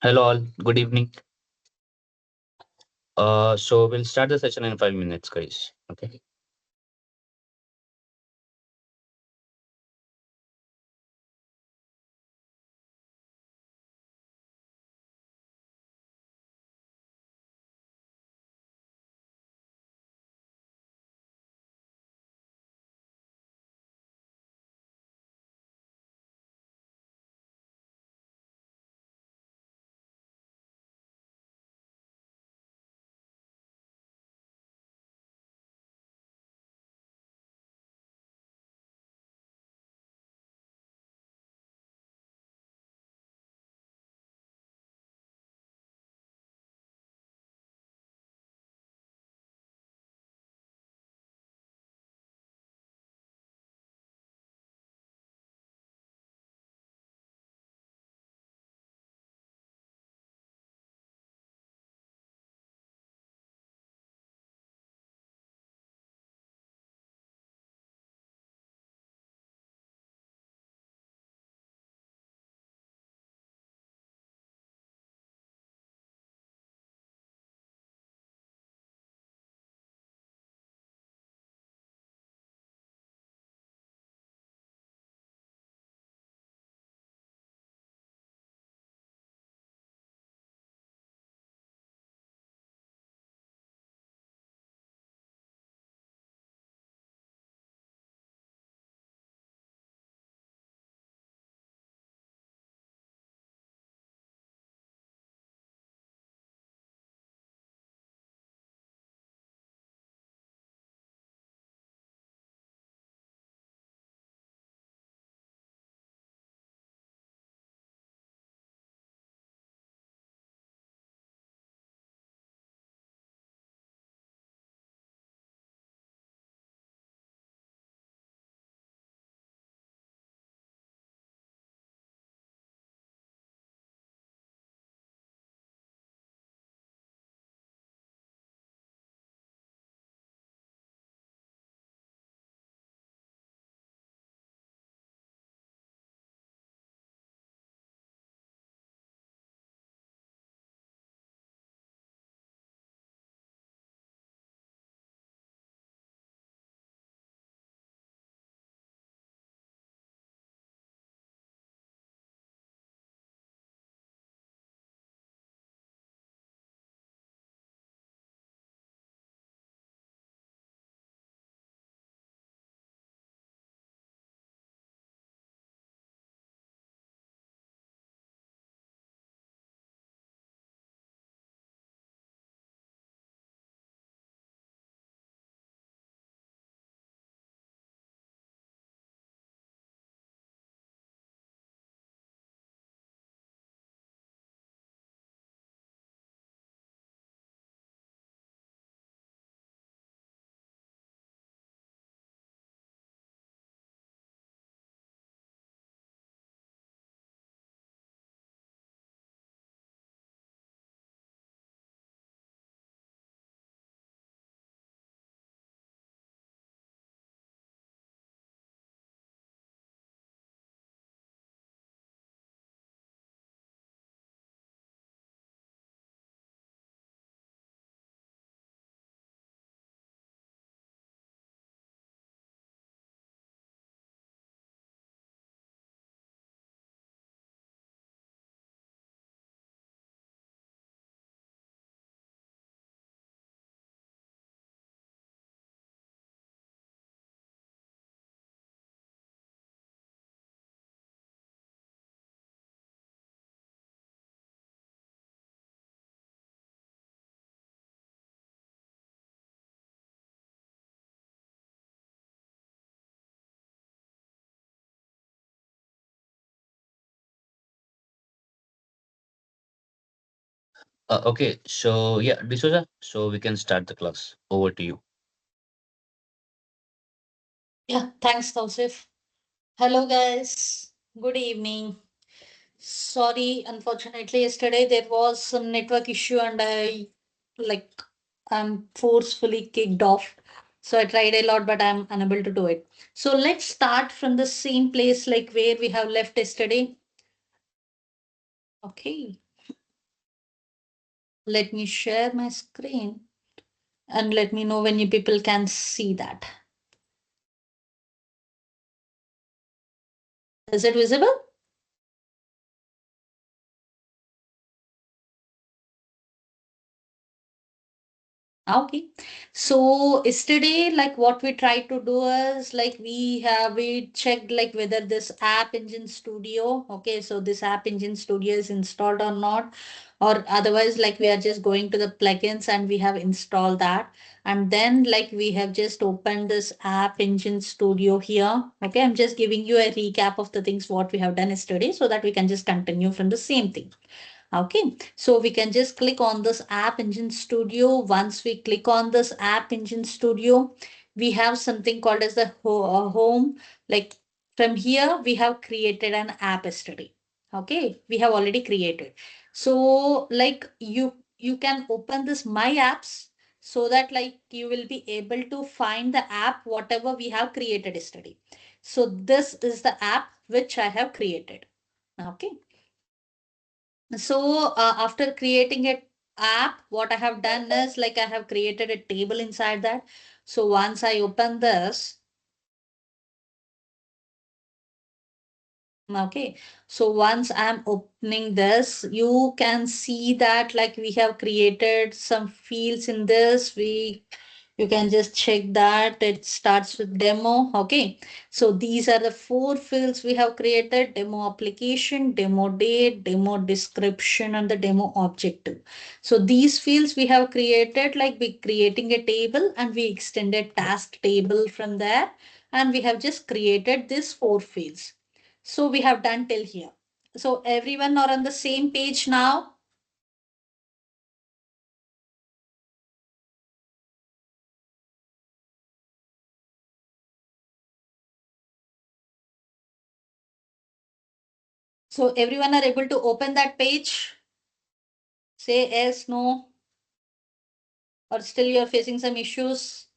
Hello all, good evening. So we'll start the session in 5 minutes, guys. Okay. Okay. So yeah, D'Souza. So we can start the class. Over to you. Yeah, thanks, Tausif. Hello, guys. Good evening. Sorry, unfortunately, yesterday there was some network issue and like, I'm forcefully kicked off. So I tried a lot, but I'm unable to do it. So let's start from the same place like where we have left yesterday. Okay. let me share my screen and let me know when you people can see that. Is it visible? Okay. So yesterday, like what we tried to do is like we checked like whether this App Engine Studio, okay, so this App Engine Studio is installed or not, or otherwise like we are just going to the plugins and we have installed that. And then like we have just opened this App Engine Studio here. Okay, I'm just giving you a recap of the things what we have done yesterday so that we can just continue from the same thing. Okay, so we can just click on this App Engine Studio. Once we click on this App Engine Studio, we have something called as the home. Like from here, we have created an app yesterday. Okay, we have already created. So like you can open this My Apps so that like you will be able to find the app whatever we have created yesterday. So this is the app which I have created. Okay. So after creating a app, what I have done is like I have created a table inside that. So once I open this, okay, so once I'm opening this, you can see that like we have created some fields in this. You can just check that it starts with demo. Okay, so these are the 4 fields we have created: demo application, demo date, demo description, and the demo objective. So these fields we have created like we creating a table and we extended task table from there, and we have just created these 4 fields. So we have done till here. So everyone are on the same page now. So everyone are able to open that page. Say yes, no, or still you're facing some issues.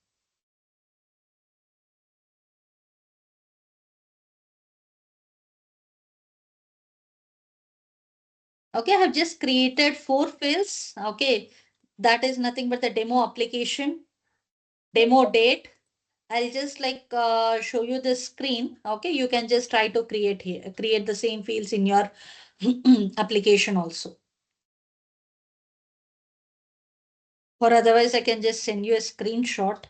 Okay, I have just created 4 fields. Okay, that is nothing but the demo application, demo date. I'll just like show you the screen. Okay, you can just try to create the same fields in your application also. Or otherwise, I can just send you a screenshot.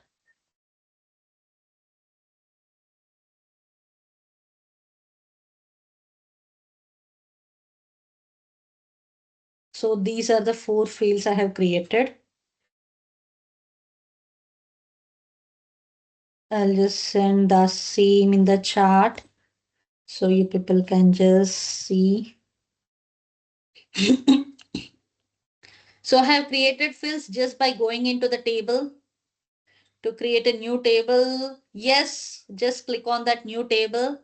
So these are the 4 fields I have created. I'll just send the same in the chat so you people can just see. So I have created fields just by going into the table. To create a new table, yes, just click on that new table.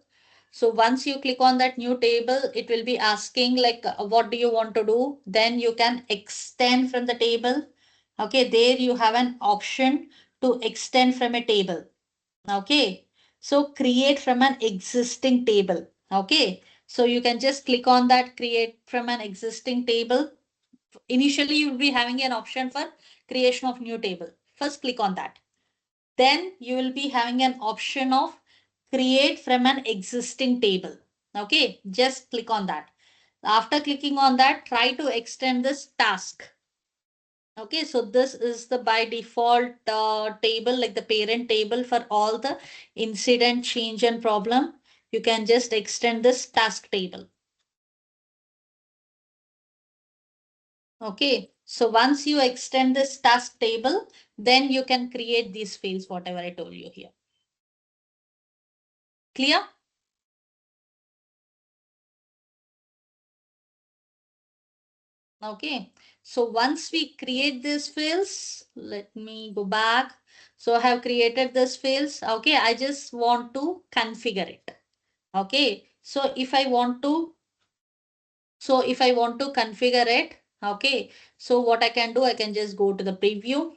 So once you click on that new table, it will be asking like, what do you want to do? Then you can extend from the table. Okay, there you have an option to extend from a table. Okay, so create from an existing table. Okay, so you can just click on that create from an existing table. Initially, you will be having an option for creation of new table. First, click on that. Then you will be having an option of create from an existing table. Okay, just click on that. After clicking on that, try to extend this task. Okay, so this is the by default table, like the parent table for all the incident, change, and problem. You can just extend this task table. Okay, so once you extend this task table, then you can create these fields, whatever I told you here. Clear? Okay, so once we create these fields, let me go back. So I have created this fields. Okay, I just want to configure it. Okay, so if I want to configure it, okay, so what I can do, I can just go to the preview.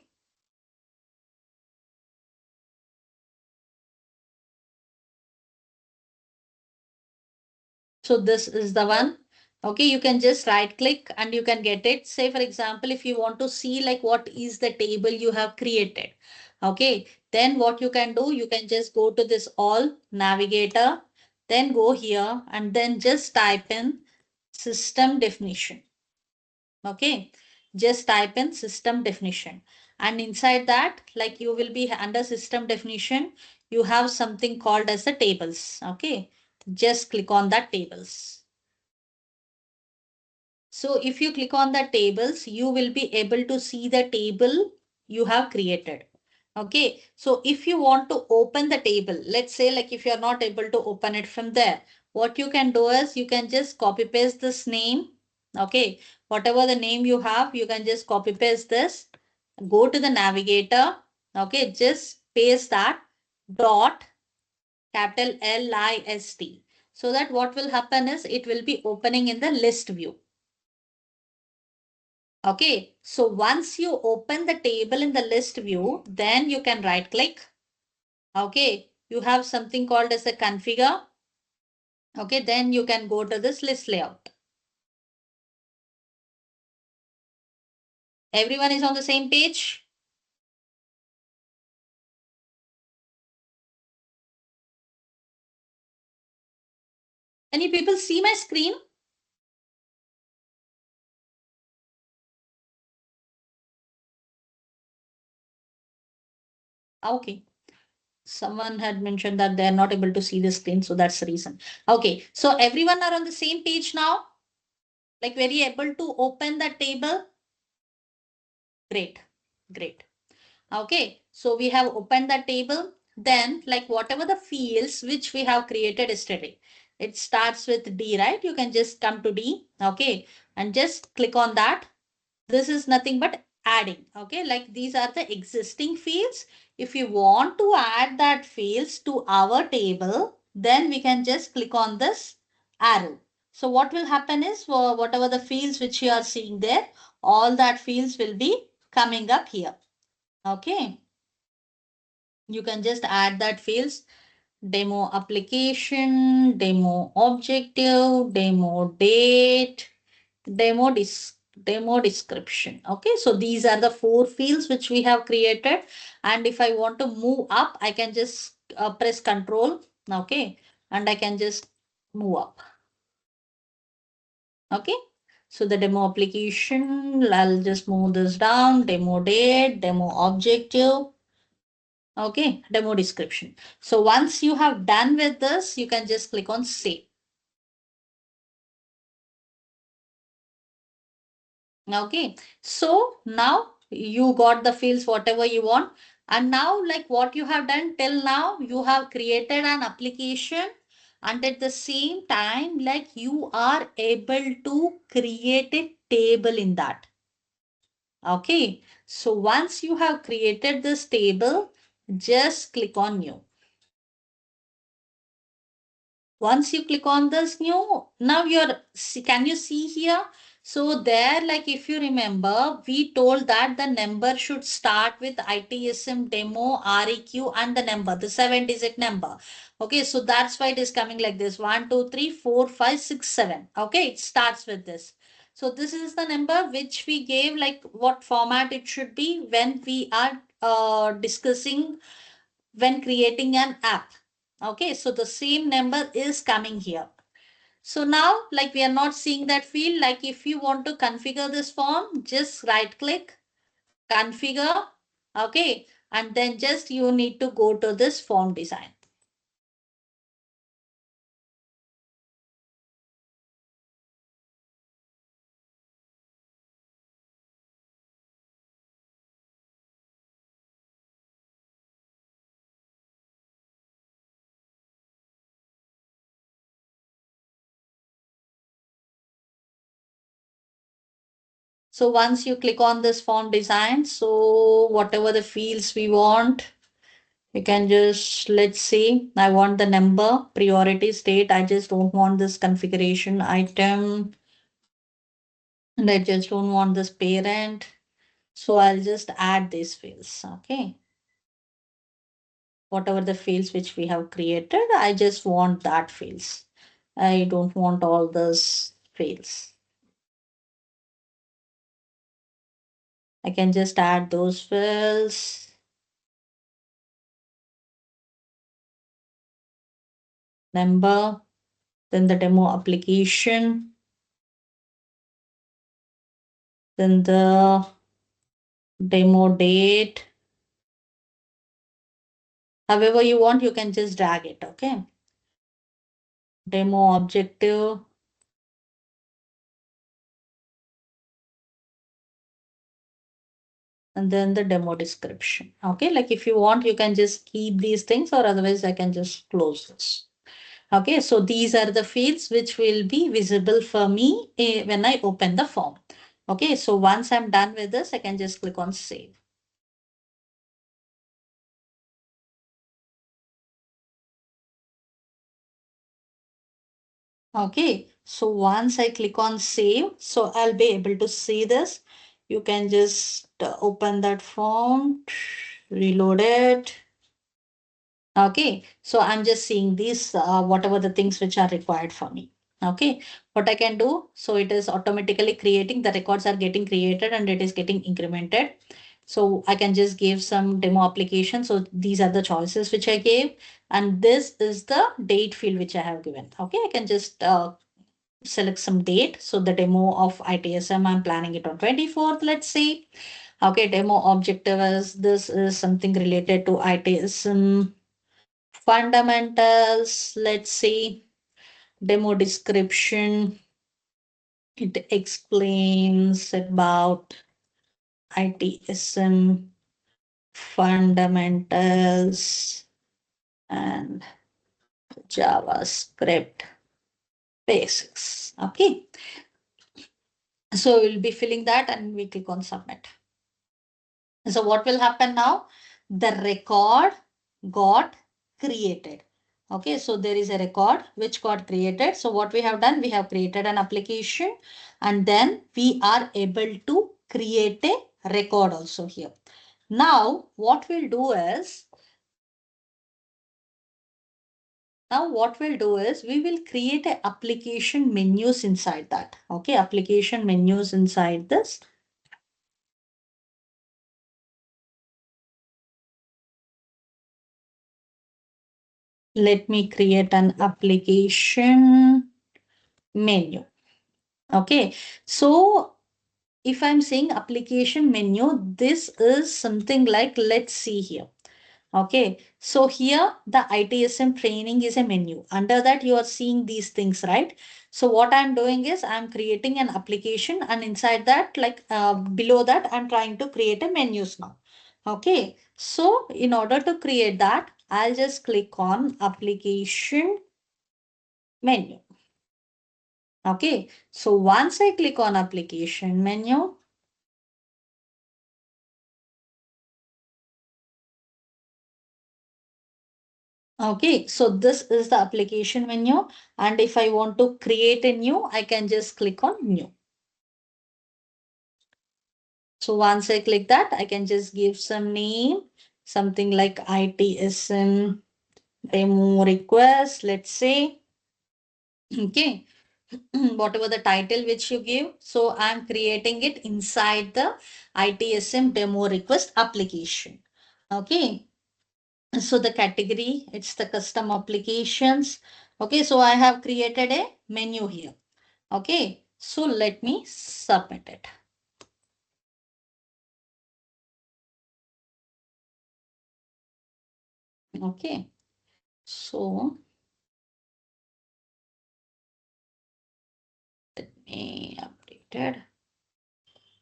So this is the one. Okay, you can just right click and you can get it. Say for example, if you want to see like what is the table you have created. Okay, then what you can do, you can just go to this all navigator, then go here and then just type in system definition. Okay, just type in system definition. And inside that, like you will be under system definition, you have something called as the tables. Okay, just click on that tables. So if you click on the tables, you will be able to see the table you have created. Okay, so if you want to open the table, let's say like if you're not able to open it from there, what you can do is you can just copy paste this name. Okay, whatever the name you have, you can just copy paste this, go to the navigator. Okay, just paste that dot capital LIST. So that what will happen is it will be opening in the list view. Okay, so once you open the table in the list view, then you can right click. Okay, you have something called as a configure. Okay, then you can go to this list layout. Everyone is on the same page? Any people see my screen? Okay. Someone had mentioned that they're not able to see the screen, so that's the reason. Okay, so everyone are on the same page now? Like very able to open the table? Great, great. Okay, so we have opened the table. Then like whatever the fields which we have created yesterday, it starts with D, right? You can just come to D. Okay, and just click on that. This is nothing but adding. Okay, like these are the existing fields. If you want to add that fields to our table, then we can just click on this arrow. So what will happen is for whatever the fields which you are seeing there, all that fields will be coming up here. Okay, you can just add that fields: demo application, demo objective, demo date, demo description. Okay, so these are the 4 fields which we have created. And if I want to move up, I can just press control. Okay, and I can just move up. Okay, so the demo application, I'll just move this down, demo date, demo objective. Okay, demo description. So once you have done with this, you can just click on save. Okay, so now you got the fields whatever you want. And now like what you have done till now, you have created an application, and at the same time like you are able to create a table in that. Okay, so once you have created this table, just click on new. Once you click on this new, now can you see here? So there, like if you remember, we told that the number should start with ITSM demo, REQ and the number, the 7-digit number. Okay, so that's why it is coming like this: 1, 2, 3, 4, 5, 6, 7. Okay, it starts with this. So this is the number which we gave, like what format it should be when we are discussing when creating an app. Okay, so the same number is coming here. So now like we are not seeing that field. Like if you want to configure this form, just right click, configure. Okay, and then just you need to go to this form design. So once you click on this form design, so whatever the fields we want, you can just, let's see, I want the number, priority state. I just don't want this configuration item. And I just don't want this parent. So I'll just add these fields. Okay. Whatever the fields which we have created, I just want that fields. I don't want all this fields. I can just add those fields. Number, then the demo application, then the demo date. However you want, you can just drag it, okay? Demo objective. And then the demo description, okay? Like if you want, you can just keep these things, or otherwise I can just close this. Okay, so these are the fields which will be visible for me when I open the form. Okay, so once I'm done with this, I can just click on save. Okay, so once I click on save, so I'll be able to see this. You can just open that form, reload it. Okay, so I'm just seeing these, whatever the things which are required for me. Okay, what I can do, so it is automatically creating, the records are getting created and it is getting incremented. So I can just give some demo application. So these are the choices which I gave, and this is the date field which I have given. Okay, I can just select some date. So the demo of ITSM, I'm planning it on 24th, let's say. Okay, demo objective is this is something related to ITSM fundamentals. Let's see, demo description. It explains about ITSM fundamentals and JavaScript basics. Okay, so we'll be filling that and we click on submit. So what will happen now? The record got created. Okay, so there is a record which got created. So what we have done, we have created an application and then we are able to create a record also here. Now, what we'll do is, we will create a application menus inside that. Okay, application menus inside this. Let me create an application menu. Okay, so if I'm saying application menu, this is something like, let's see here. Okay, so here the ITSM training is a menu. Under that, you are seeing these things, right? So what I'm doing is I'm creating an application, and inside that, like below that, I'm trying to create a menus now. Okay, so in order to create that, I'll just click on application menu. Okay, so once I click on application menu, okay, so this is the application menu. And if I want to create a new, I can just click on new. So once I click that, I can just give some name, something like ITSM demo request, let's say. Okay, whatever the title which you give. So I'm creating it inside the ITSM demo request application. Okay. So the category, it's the custom applications. Okay, so I have created a menu here. Okay, so let me submit it. Okay, so let me update it.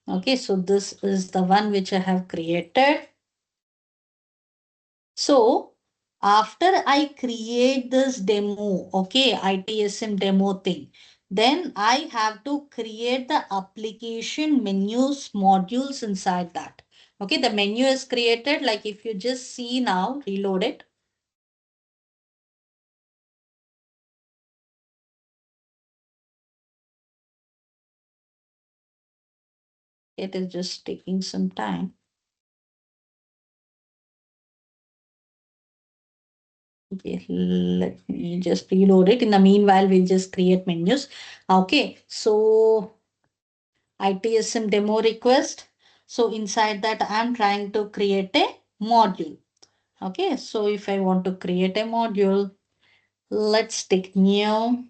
Okay, so this is the one which I have created. So after I create this demo, okay, ITSM demo thing, then I have to create the application menus modules inside that. Okay, the menu is created. Like if you just see now, reload it. It is just taking some time. Okay, let me just reload it. In the meanwhile, we'll just create menus. Okay, so ITSM demo request. So inside that, I'm trying to create a module. Okay, so if I want to create a module, let's take new.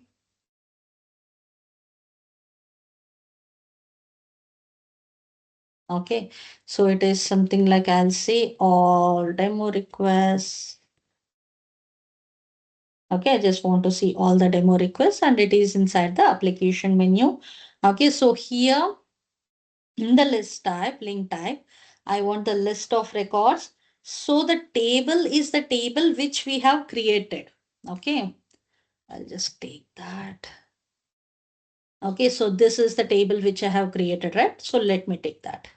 Okay, so it is something like I'll say all demo requests. Okay, I just want to see all the demo requests and it is inside the application menu. Okay, so here in the list type, link type, I want the list of records. So the table is the table which we have created. Okay, I'll just take that. Okay, so this is the table which I have created, right? So let me take that.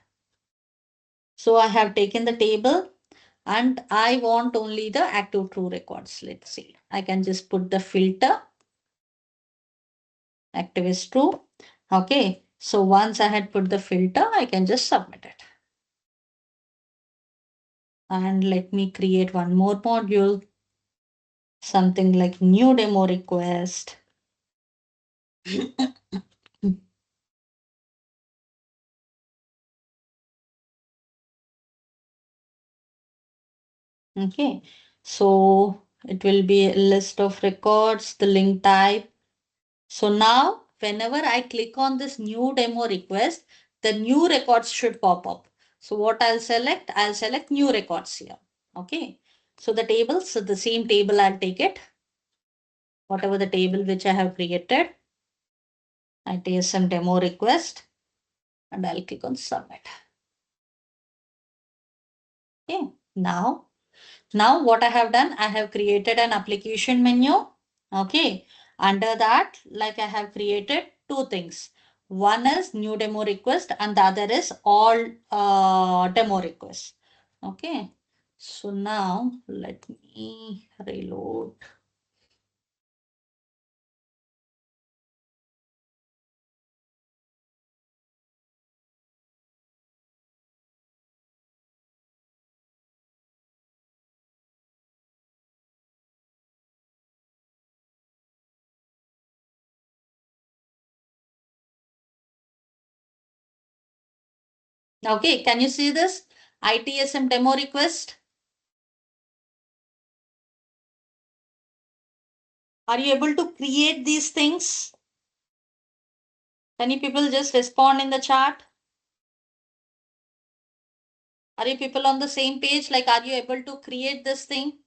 So I have taken the table and I want only the active true records. Let's see. I can just put the filter. Active is true. Okay. So once I had put the filter, I can just submit it. And let me create one more module. Something like new demo request. Okay. So it will be a list of records, the link type. So now whenever I click on this new demo request, the new records should pop up. So what I'll select new records here. Okay. So the table, so the same table I'll take it. Whatever the table which I have created, ITSM demo request, and I'll click on submit. Okay. Now what I have done, I have created an application menu. Okay. Under that, like I have created two things. One is new demo request and the other is all demo requests. Okay. So now let me reload. Okay. Can you see this? ITSM demo request. Are you able to create these things? Can you people just respond in the chat? Are you people on the same page? Like, are you able to create this thing?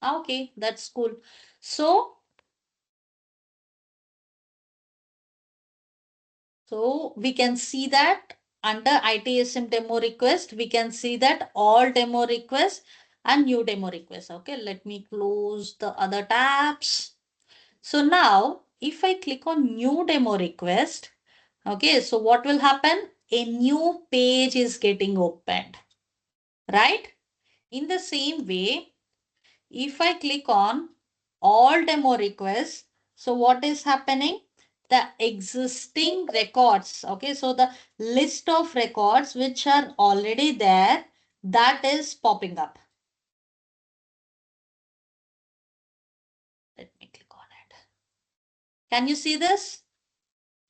Okay, that's cool. So we can see that under ITSM demo request, we can see that all demo requests and new demo requests. Okay, let me close the other tabs. So now if I click on new demo request, okay, so what will happen? A new page is getting opened, right? In the same way, if I click on all demo requests, so what is happening? The existing records, okay, so the list of records which are already there, that is popping up. Let me click on it. Can you see this?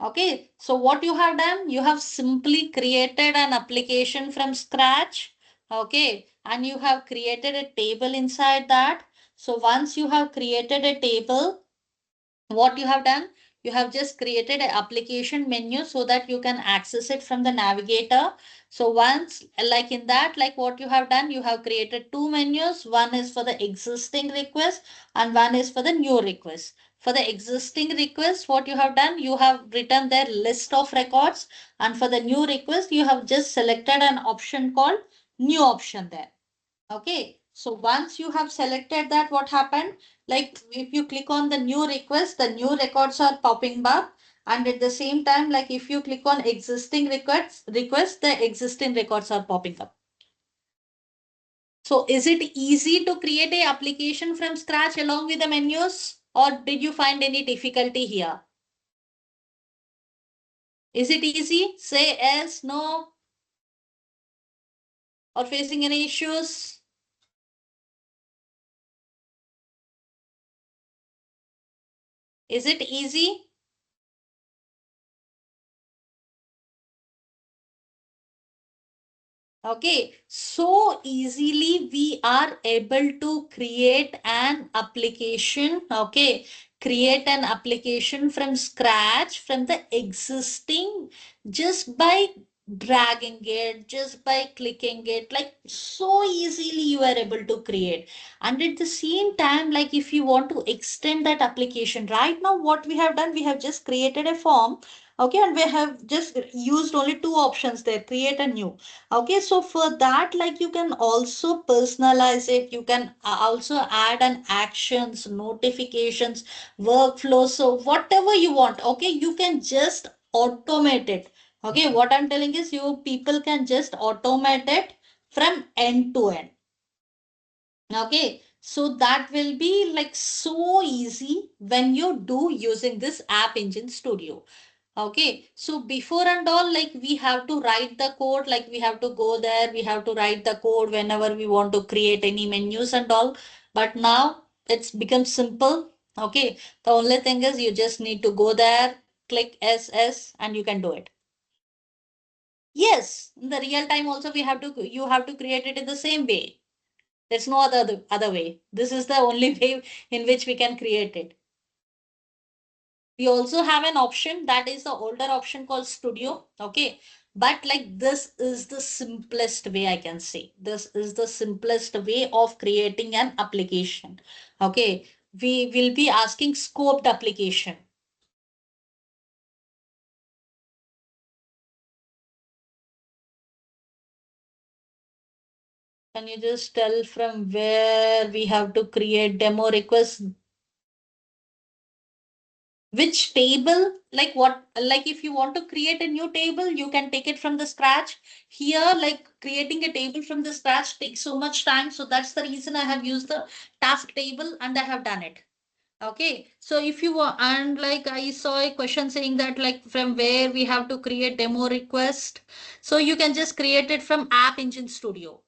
Okay, so what you have done, you have simply created an application from scratch. Okay, and you have created a table inside that. So once you have created a table, what you have done, you have just created an application menu so that you can access it from the navigator. So once, like in that, like what you have done, you have created two menus. One is for the existing request and one is for the new request. For the existing request, what you have done, you have written their list of records, and for the new request, you have just selected an option called new option there. Okay, so once you have selected that, what happened? Like if you click on the new request, the new records are popping up. And at the same time, like if you click on existing requests, the existing records are popping up. So is it easy to create a application from scratch along with the menus, or did you find any difficulty here? Is it easy? Say yes, no, or facing any issues? Is it easy? Okay, so easily we are able to create an application. Okay, create an application from scratch from the existing just by dragging it, just by clicking it, like so easily you are able to create. And at the same time, like if you want to extend that application, right now what we have done, we have just created a form. Okay, and we have just used only two options there, create and new. Okay, so for that, like you can also personalize it. You can also add an actions, notifications, workflow. So whatever you want, okay, you can just automate it. Okay, what I'm telling is you people can just automate it from end to end. Okay, so that will be like so easy when you do using this App Engine Studio. Okay, so before and all, like we have to write the code, like we have to go there, we have to write the code whenever we want to create any menus and all. But now it's become simple. Okay, the only thing is you just need to go there, click SS, and you can do it. Yes, in the real time also we have to, you have to create it in the same way. There's no other way. This is the only way in which we can create it. We also have an option that is the older option called Studio. Okay. But like this is the simplest way I can say. This is the simplest way of creating an application. Okay. We will be asking scoped application. Can you just tell from where we have to create demo request? Which table, like what, like if you want to create a new table, you can take it from the scratch. Here, like creating a table from the scratch takes so much time. So that's the reason I have used the task table and I have done it. Okay, so if you want, and like I saw a question saying that like from where we have to create demo request. So you can just create it from App Engine Studio.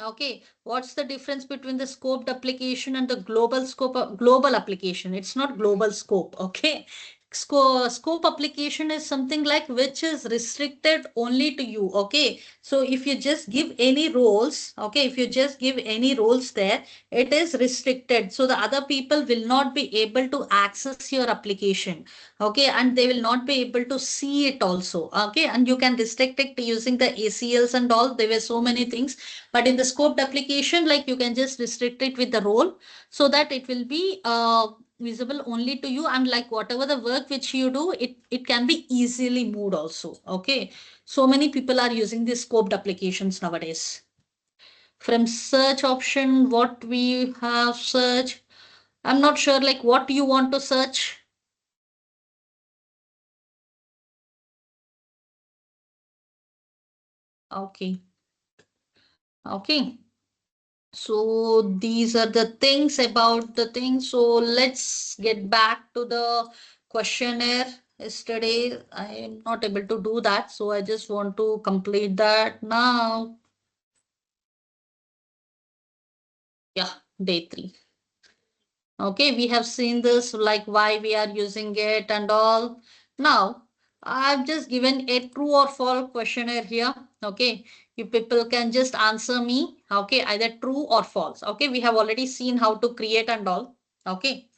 Okay, what's the difference between the scoped application and the global scope of global application? It's not global scope. Okay, scope application is something like which is restricted only to you. Okay, so if you just give any roles, okay, if you just give any roles there, it is restricted. So the other people will not be able to access your application. Okay, and they will not be able to see it also. Okay, and you can restrict it using the ACLs and all. There were so many things, but in the scoped application, like you can just restrict it with the role so that it will be visible only to you, and like whatever the work which you do, it can be easily moved also. Okay, so many people are using these scoped applications nowadays. From search option, what we have search, I'm not sure like what you want to search. Okay, okay. So these are the things about the thing. So let's get back to the questionnaire. Yesterday, I am not able to do that. So I just want to complete that now. Yeah, day 3. Okay, we have seen this, like why we are using it and all. Now, I've just given a true or false questionnaire here. Okay, you people can just answer me. Okay, either true or false. Okay, we have already seen how to create and all. Okay,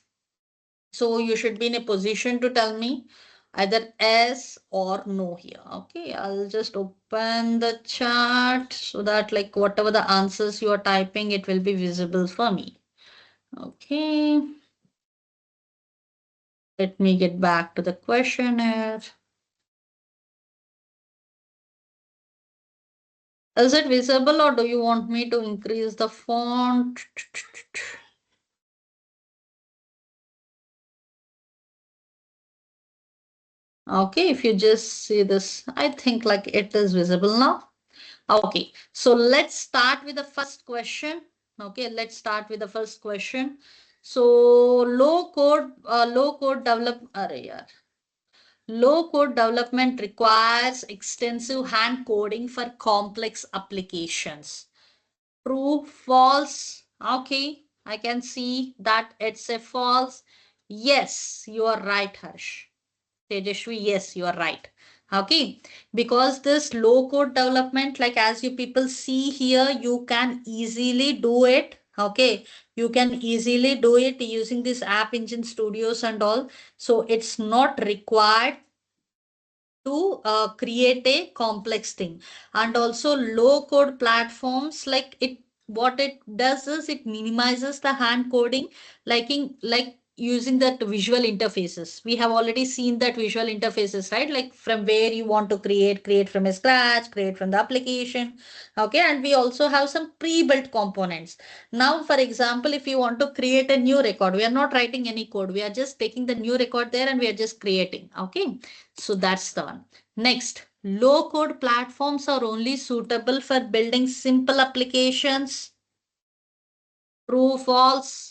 so you should be in a position to tell me either yes or no here. Okay, I'll just open the chat so that like whatever the answers you are typing, it will be visible for me. Okay. Let me get back to the questionnaire. Is it visible or do you want me to increase the font? Okay, if you just see this, I think like it is visible now. Okay, so let's start with the first question. Okay, let's start with the first question. So low code develop. Array yaar. Low code development requires extensive hand coding for complex applications. True, false. Okay, I can see that it's a false. Yes, you are right, Harsh. Tejashwi, yes, you are right. Okay, because this low code development, like as you people see here, you can easily do it. Okay, you can easily do it using this App Engine Studios and all. So it's not required to create a complex thing. And also low code platforms, like it, what it does is it minimizes the hand coding, like using that visual interfaces. We have already seen that visual interfaces, right? Like from where you want to create from a scratch, create from the application. Okay, and we also have some pre-built components. Now for example, if you want to create a new record, we are not writing any code, we are just taking the new record there and we are just creating. Okay, so that's the one. Next, low code platforms are only suitable for building simple applications. True, false.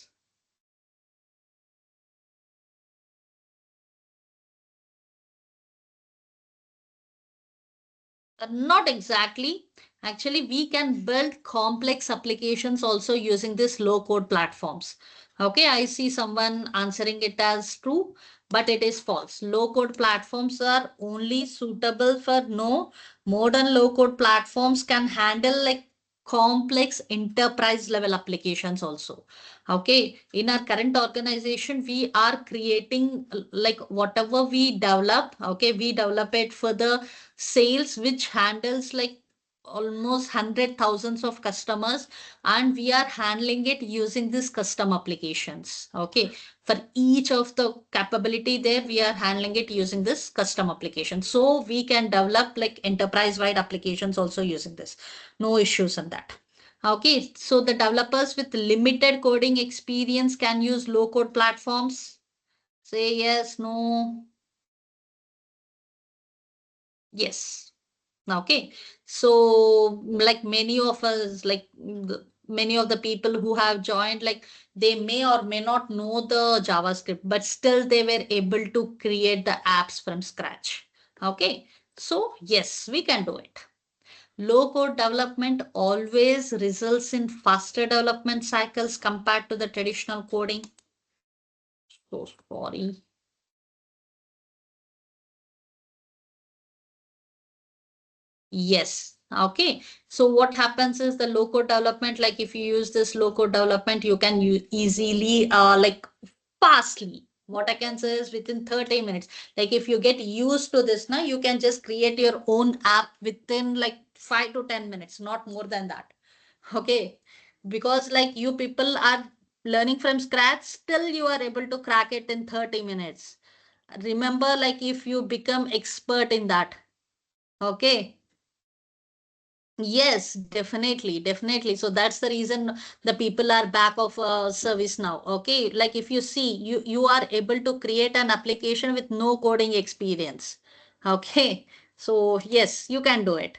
Not exactly. Actually, we can build complex applications also using this low code platforms. Okay, I see someone answering it as true, but it is false. Low code platforms are only suitable for no. Modern low code platforms can handle like complex enterprise level applications also. Okay, in our current organization, we are creating like whatever we develop. Okay, we develop it for the sales which handles like almost hundred thousands of customers, and we are handling it using this custom applications. Okay, for each of the capability there we are handling it using this custom application, so we can develop like enterprise wide applications also using this. No issues on that. Okay, so the developers with limited coding experience can use low code platforms. Say yes, no. Yes. Okay, so like many of us, like many of the people who have joined, like they may or may not know the JavaScript, but still they were able to create the apps from scratch. Okay, so yes, we can do it. Low code development always results in faster development cycles compared to the traditional coding. So sorry. Yes. Okay. So what happens is the low code development, like if you use this low code development, you can easily, like fastly. What I can say is within 30 minutes. Like if you get used to this now, you can just create your own app within like 5 to 10 minutes, not more than that. Okay. Because like you people are learning from scratch, still you are able to crack it in 30 minutes. Remember, like if you become expert in that. Okay. Yes, definitely, definitely. So that's the reason the people are back of service now. Okay, like if you see, you are able to create an application with no coding experience. Okay, so yes, you can do it.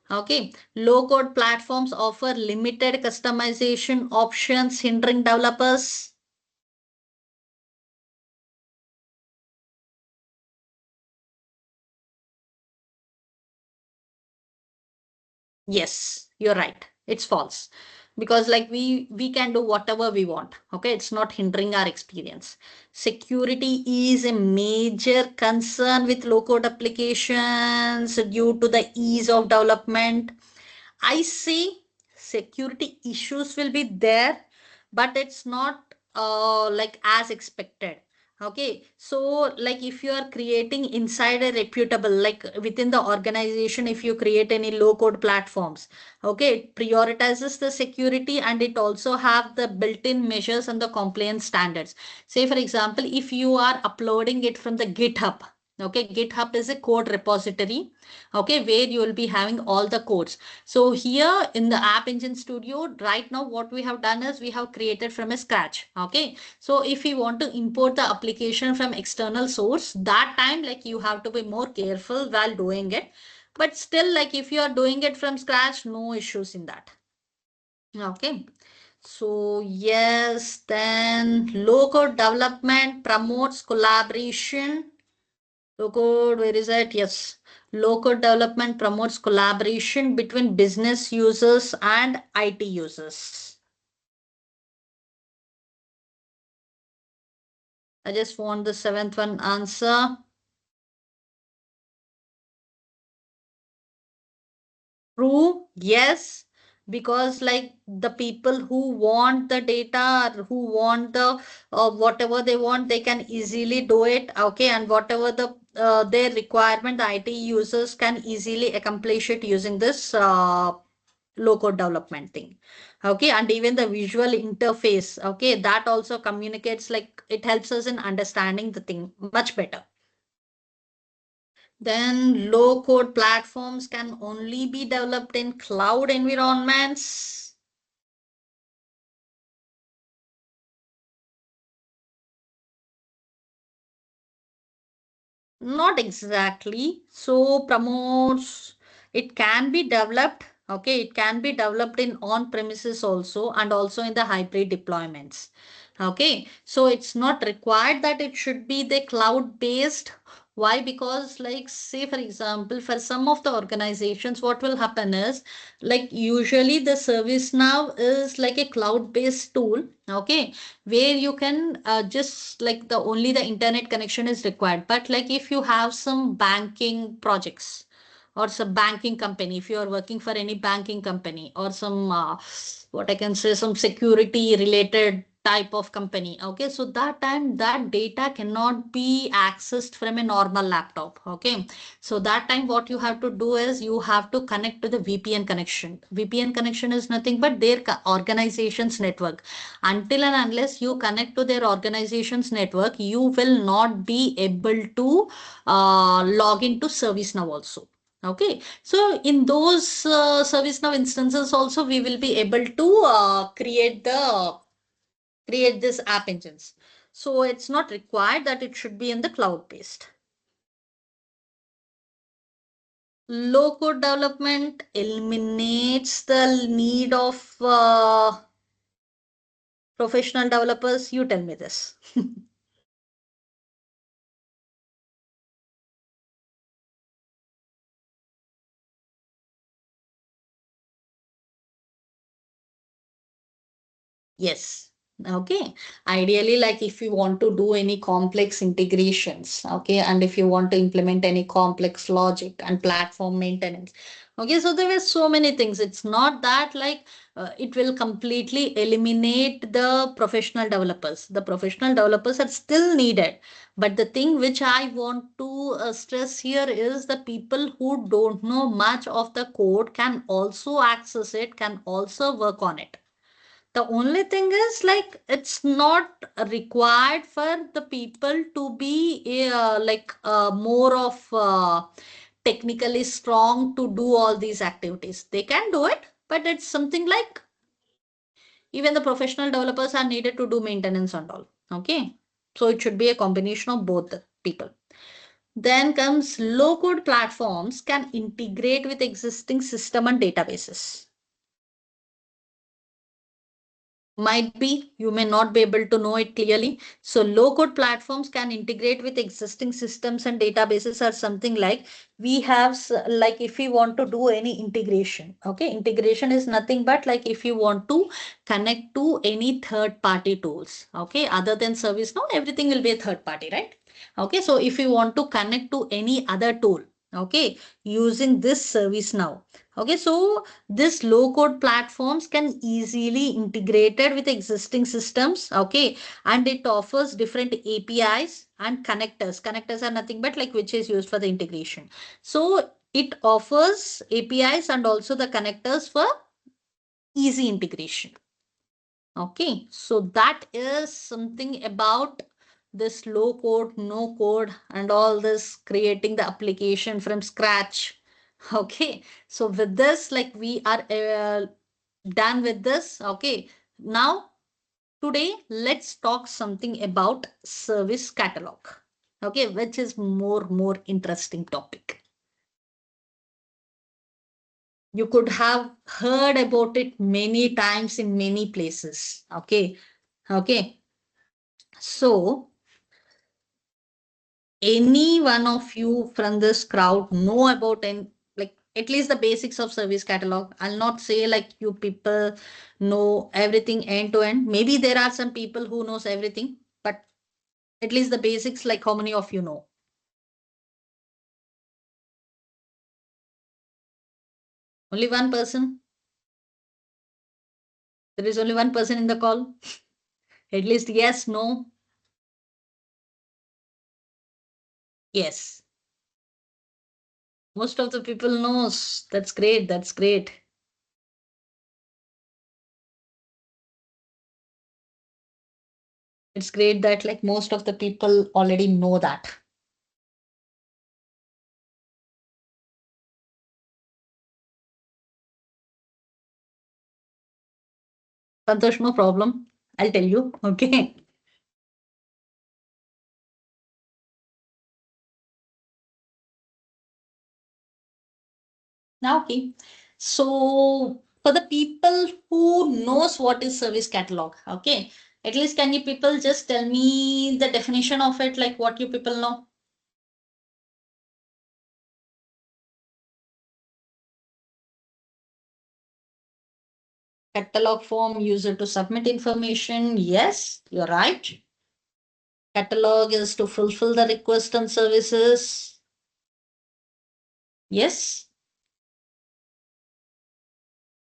Okay, low code platforms offer limited customization options, hindering developers. Yes, you're right. It's false. Because like we can do whatever we want. Okay, it's not hindering our experience. Security is a major concern with low code applications due to the ease of development. I see security issues will be there, but it's not like as expected. Okay, so like if you are creating inside a reputable, like within the organization, if you create any low code platforms, okay, it prioritizes the security and it also have the built-in measures and the compliance standards. Say for example, if you are uploading it from the GitHub, okay, GitHub is a code repository, okay, where you will be having all the codes. So here in the App Engine Studio, right now what we have done is we have created from a scratch. Okay, so if you want to import the application from external source, that time like you have to be more careful while doing it. But still, like if you are doing it from scratch, no issues in that. Okay. So yes, then low code development promotes collaboration. Low code, where is it? Yes. Low code development promotes collaboration between business users and IT users. I just want the seventh one answer. True, yes, because like the people who want the data, or who want the whatever they want, they can easily do it. Okay, and whatever their requirement, the IT users can easily accomplish it using this low code development thing. Okay, and even the visual interface. Okay, that also communicates, like it helps us in understanding the thing much better. Then low code platforms can only be developed in cloud environments. Not exactly. So promotes, it can be developed. Okay, it can be developed in on-premises also, and also in the hybrid deployments. Okay, so it's not required that it should be the cloud-based. Why? Because like say for example, for some of the organizations, what will happen is like usually the ServiceNow is like a cloud-based tool. Okay, where you can just like the only the internet connection is required. But like if you have some banking projects or some banking company, if you are working for any banking company or some what I can say, some security related type of company. Okay, so that time that data cannot be accessed from a normal laptop. Okay, so that time what you have to do is you have to connect to the VPN connection. VPN connection is nothing but their organization's network. Until and unless you connect to their organization's network, you will not be able to log into ServiceNow also. Okay, so in those ServiceNow instances also, we will be able to create this app engines. So it's not required that it should be in the cloud based. Low code development eliminates the need of professional developers. You tell me this. Yes. Okay. Ideally, like if you want to do any complex integrations, okay, and if you want to implement any complex logic and platform maintenance. Okay, so there were so many things. It's not that like it will completely eliminate the professional developers. The professional developers are still needed. But the thing which I want to stress here is the people who don't know much of the code can also access it, can also work on it. The only thing is like it's not required for the people to be more of technically strong to do all these activities. They can do it, but it's something like even the professional developers are needed to do maintenance and all. Okay, so it should be a combination of both the people. Then comes low code platforms can integrate with existing system and databases. Might be, you may not be able to know it clearly. So low code platforms can integrate with existing systems and databases, or something like we have like if we want to do any integration. Okay, integration is nothing but like if you want to connect to any third party tools. Okay, other than ServiceNow, everything will be a third party, right? Okay, so if you want to connect to any other tool, okay, using this ServiceNow. Okay, so this low code platforms can easily integrated with existing systems. Okay, and it offers different APIs and connectors. Connectors are nothing but like which is used for the integration. So it offers APIs and also the connectors for easy integration. Okay, so that is something about this low code, no code, and all this creating the application from scratch. Okay, so with this, like we are done with this. Okay, now today let's talk something about service catalog. Okay, which is more interesting topic. You could have heard about it many times in many places. Okay, okay. So any one of you from this crowd know about like at least the basics of service catalog? I'll not say like you people know everything end to end. Maybe there are some people who knows everything, but at least the basics, like how many of you know? Only one person? There is only one person in the call? At least yes, no, yes. Most of the people knows. That's great. That's great. It's great that like most of the people already know that. Santosh, no problem. I'll tell you. Okay. Now, okay. So for the people who knows what is service catalog, okay, at least can you people just tell me the definition of it, like what you people know? Catalog form user to submit information. Yes, you're right. Catalog is to fulfill the request on services. Yes.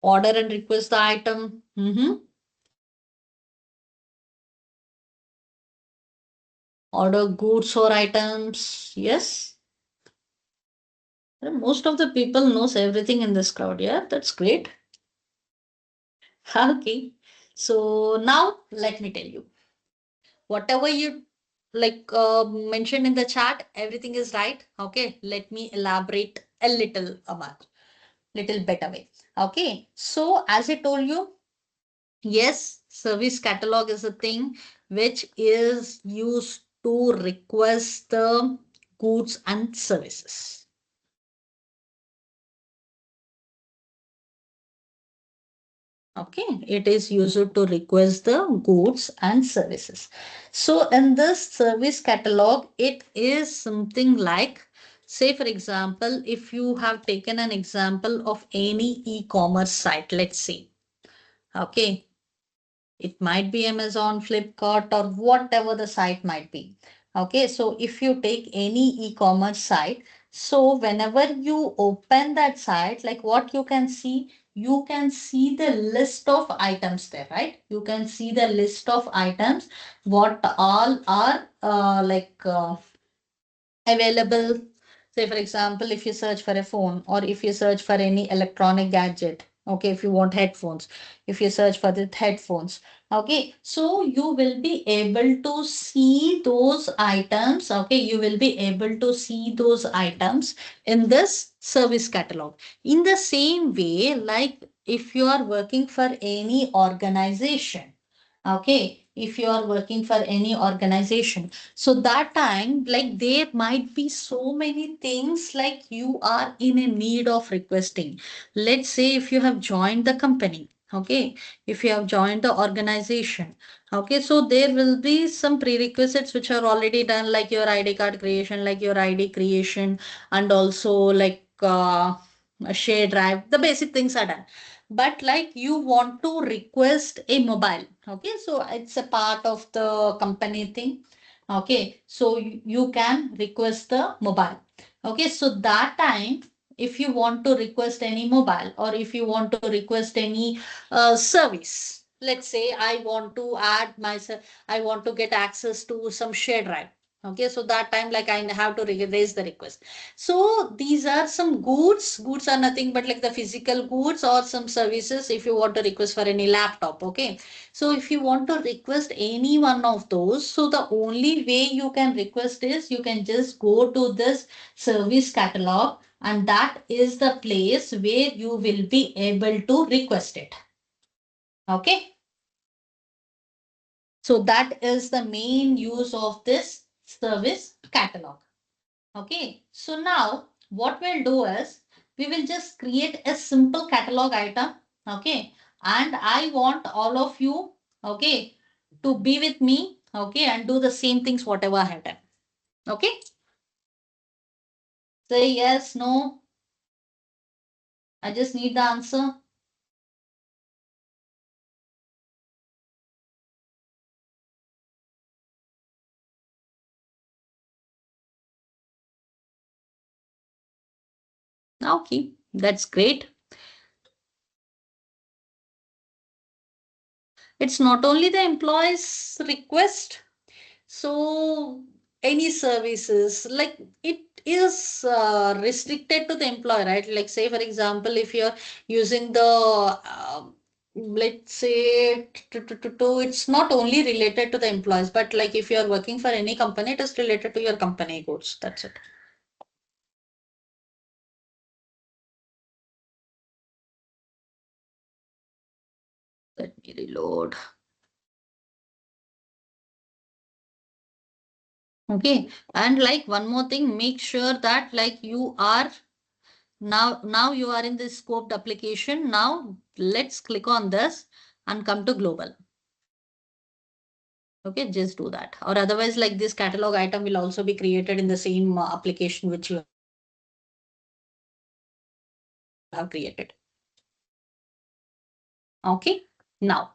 Order and request the item. Order goods or items. Yes. Most of the people knows everything in this crowd. Yeah, that's great. Okay. So now let me tell you. Whatever you like mentioned in the chat, everything is right. Okay. Let me elaborate a little, Amar, little better way. Okay. So as I told you, yes, service catalog is a thing which is used to request the goods and services. Okay, it is used to request the goods and services. So in this service catalog, it is something like, say for example, if you have taken an example of any e-commerce site, let's say, okay, it might be Amazon, Flipkart, or whatever the site might be. Okay, so if you take any e-commerce site, so whenever you open that site, like what you can see the list of items there, right? You can see the list of items, what all are available. Say, for example, if you search for a phone or if you search for any electronic gadget, okay, if you want headphones, if you search for the headphones, okay, so you will be able to see those items, okay, you will be able to see those items in this service catalog. In the same way, like if you are working for any organization, okay, if you are working for any organization, so that time like there might be so many things like you are in a need of requesting. Let's say if you have joined the company, okay, if you have joined the organization, okay, so there will be some prerequisites which are already done, like your ID card creation, like your ID creation, and also like a share drive, the basic things are done. But like you want to request a mobile, okay, so it's a part of the company thing. Okay, so you can request the mobile. Okay, so that time, if you want to request any mobile or if you want to request any service, let's say I want to add myself, I want to get access to some share drive. Okay, so that time like I have to raise the request. So these are some goods. Goods are nothing but like the physical goods or some services if you want to request for any laptop. Okay, so if you want to request any one of those, so the only way you can request is you can just go to this service catalog, and that is the place where you will be able to request it. Okay. So that is the main use of this service catalog. Okay. So now what we'll do is we will just create a simple catalog item. Okay. And I want all of you, okay, to be with me, okay, and do the same things whatever I have done. Okay. Say yes, no. I just need the answer. Okay, that's great. It's not only the employee's request. So any services, like it is restricted to the employer, right? Like say, for example, if you're using the, let's say, it's not only related to the employees, but like if you're working for any company, it is related to your company goods. That's it. Let me reload. Okay. And like one more thing, make sure that like you are now you are in the scoped application. Now let's click on this and come to global. Okay, just do that. Or otherwise, like this catalog item will also be created in the same application which you have created. Okay, now,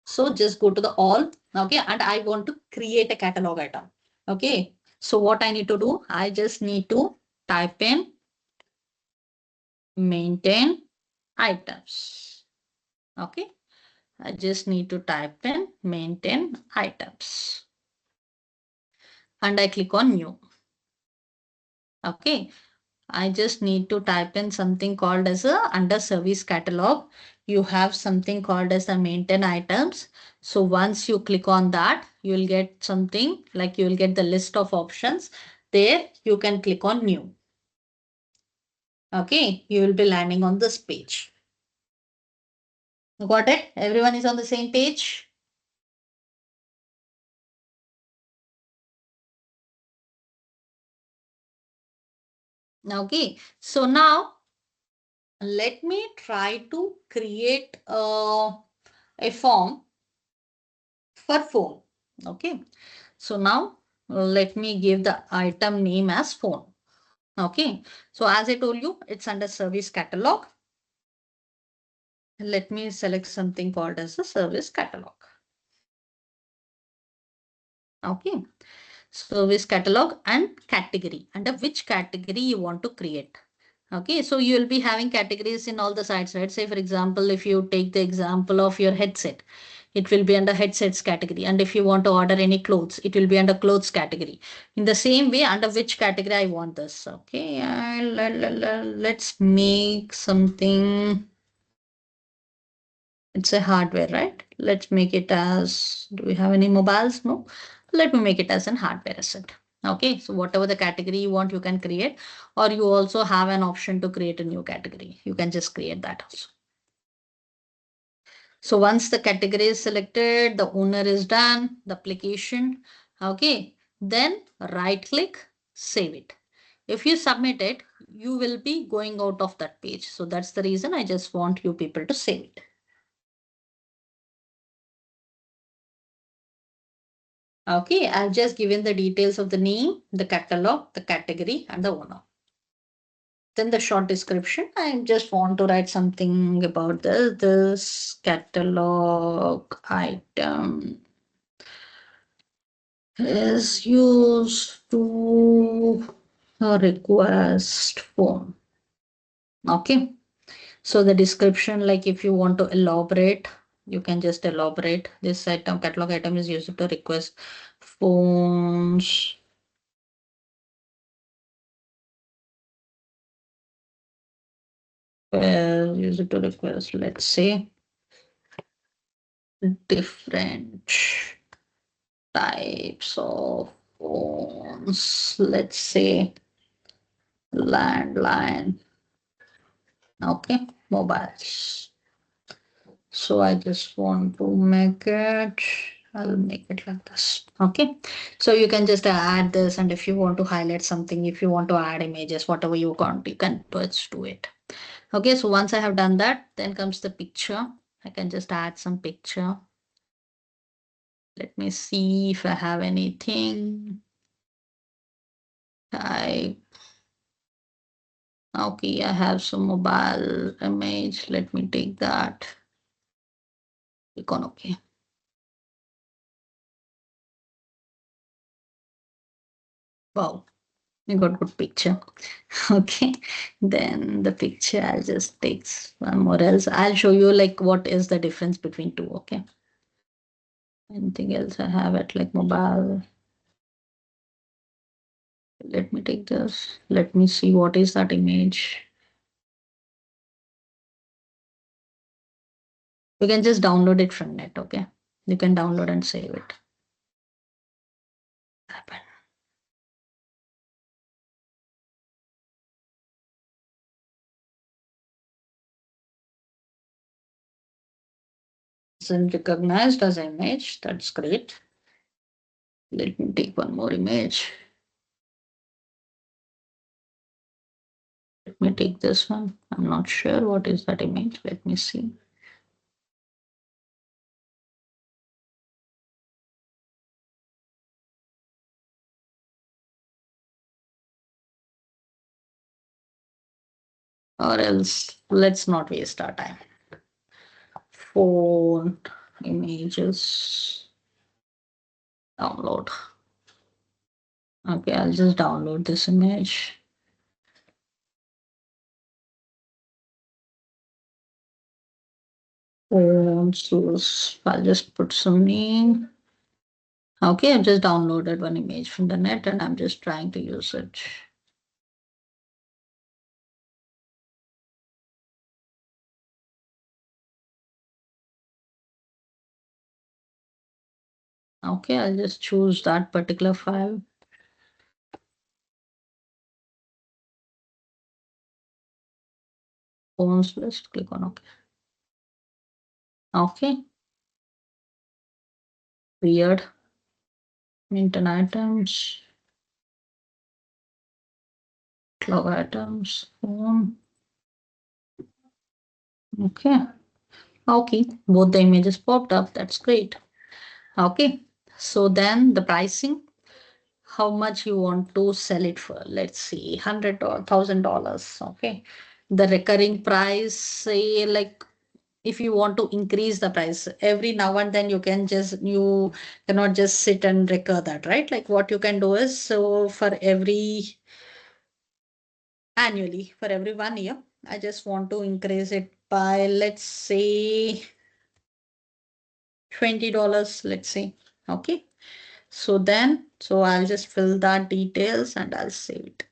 so just go to the all. Okay, and I want to create a catalog item. Okay, so what I need to do, I just need to type in maintain items. Okay, I just need to type in maintain items. And I click on new. Okay, I just need to type in something called as a under service catalog. You have something called as the maintain items. So once you click on that, you will get something like you will get the list of options. There you can click on new. Okay, you will be landing on this page. Got it? Everyone is on the same page. Okay, so now let me try to create a form for phone. Okay, so now let me give the item name as phone. Okay, so as I told you, it's under service catalog. Let me select something called as a service catalog. Okay, service catalog and category, under which category you want to create. Okay, so you will be having categories in all the sites, right? Say, for example, if you take the example of your headset, it will be under headsets category. And if you want to order any clothes, it will be under clothes category. In the same way, under which category I want this. Okay, let's make something. It's a hardware, right? Let's make it as, do we have any mobiles? No. Let me make it as an hardware asset. Okay, so whatever the category you want, you can create, or you also have an option to create a new category. You can just create that also. So once the category is selected, the owner is done, the application, okay, then right click, save it. If you submit it, you will be going out of that page. So that's the reason I just want you people to save it. Okay, I've just given the details of the name, the catalog, the category, and the owner. Then the short description, I just want to write something about this catalog item is used to request form. Okay, so the description, like if you want to elaborate, you can just elaborate. This item, catalog item is used to request phones. Used to request, let's say, different types of phones, let's say landline, okay, mobiles. So I just want to make it, I'll make it like this. Okay, so you can just add this, and if you want to highlight something, if you want to add images, whatever you want, you can just do it. Okay, so once I have done that, then comes the picture. I can just add some picture. Let me see if I have anything. Type Okay, I have some mobile image. Let me take that. Click on OK. Wow, we got good picture. Okay, then the picture I'll just take some, or else I'll show you like what is the difference between two. Okay. Anything else I have it like mobile. Let me take this. Let me see what is that image. You can just download it from net. Okay, you can download and save it. It's recognized as image. That's great. Let me take one more image. Let me take this one. I'm not sure what is that image. Let me see. Or else let's not waste our time. Phone images download. Okay, I'll just download this image. Phone source. I'll just put some name. Okay, I've just downloaded one image from the net and I'm just trying to use it. Okay, I'll just choose that particular file. Phones list, click on OK. Okay. Weird. Mint items. Cloud items. Phone. Okay. Okay. Both the images popped up. That's great. Okay. So then the pricing, how much you want to sell it for? Let's see, $100 or $1,000. Okay. The recurring price, say like if you want to increase the price every now and then, you cannot just sit and recur that, right? Like what you can do is, so for every annually, for every 1 year, I just want to increase it by, let's say, $20, let's say. Okay. So I'll just fill that details and I'll save it.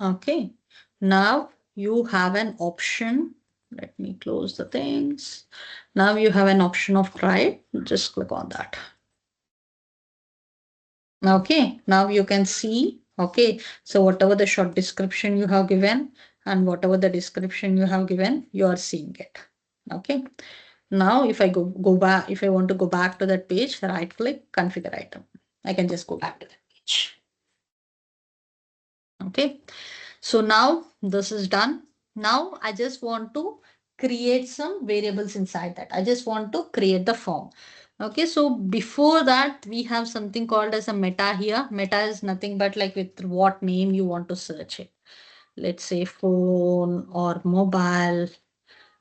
Okay. Now you have an option. Let me close the things. Now you have an option of try it. Just click on that. Okay. Now you can see. Okay. So whatever the short description you have given and whatever the description you have given, you are seeing it. Okay. Now if I go back, if I want to go back to that page, right click, configure item. I can just go back to that page. Okay. So now this is done. Now I just want to create some variables inside that. I just want to create the form. Okay, so before that, we have something called as a meta here. Meta is nothing but like with what name you want to search it. Let's say phone or mobile.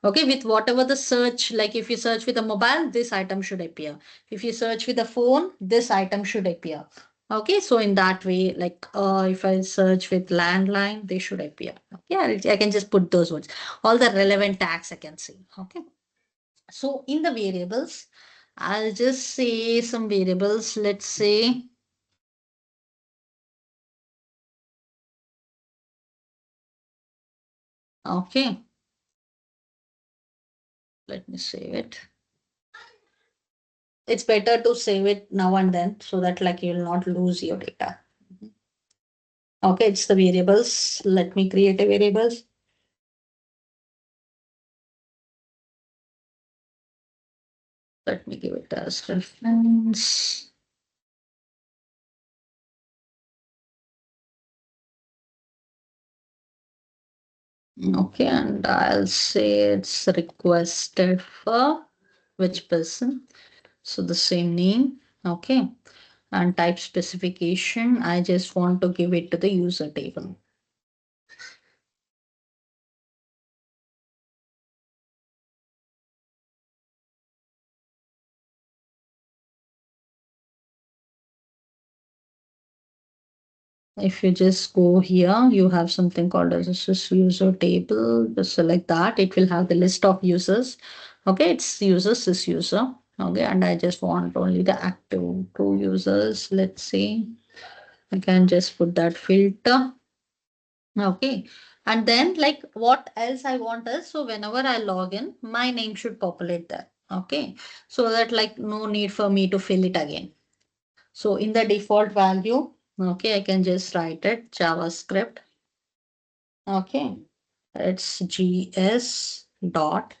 Okay, with whatever the search, like if you search with a mobile, this item should appear. If you search with a phone, this item should appear. Okay, so in that way, like if I search with landline, they should appear. Okay, I can just put those words. All the relevant tags I can see. Okay, so in the variables, I'll just say some variables. Let's say, okay, let me save it. It's better to save it now and then so that like you'll not lose your data. Okay, it's the variables. Let me create a variables. Let me give it as reference. Okay, and I'll say it's requested for which person. So the same name. Okay. And type specification, I just want to give it to the user table. If you just go here, you have something called as a user table. Just select that. It will have the list of users. Okay, it's users, this user. Okay, and I just want only the active 2 users. Let's see. I can just put that filter. Okay, and then like what else I want is, so whenever I log in, my name should populate there. Okay, so that like no need for me to fill it again. So in the default value, okay, I can just write it JavaScript. Okay, it's gs dot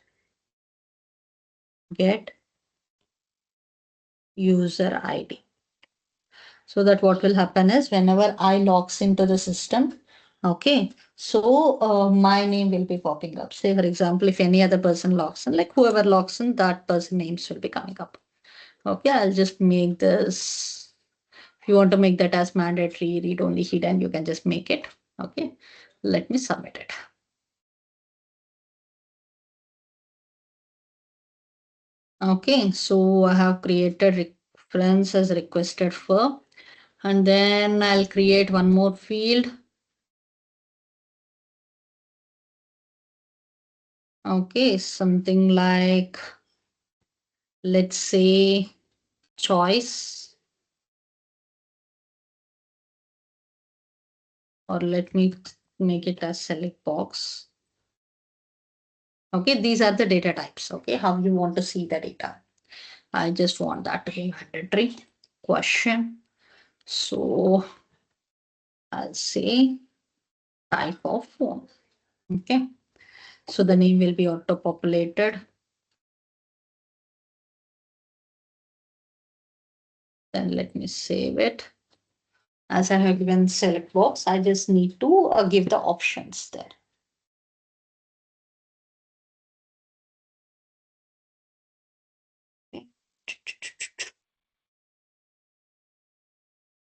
get user ID. So that what will happen is whenever I logs into the system, okay, so my name will be popping up. Say for example, if any other person logs in, like whoever logs in, that person names will be coming up. Okay, I'll just make this. If you want to make that as mandatory, read only hidden, you can just make it. Okay, let me submit it. Okay, so I have created reference as requested for, and then I'll create one more field. Okay, something like, let's say, choice, or let me make it as select box. Okay, these are the data types. Okay, how you want to see the data. I just want that to be mandatory question. So I'll say type of phone. Okay, so the name will be auto populated. Then let me save it. As I have given select box, I just need to give the options there. Okay.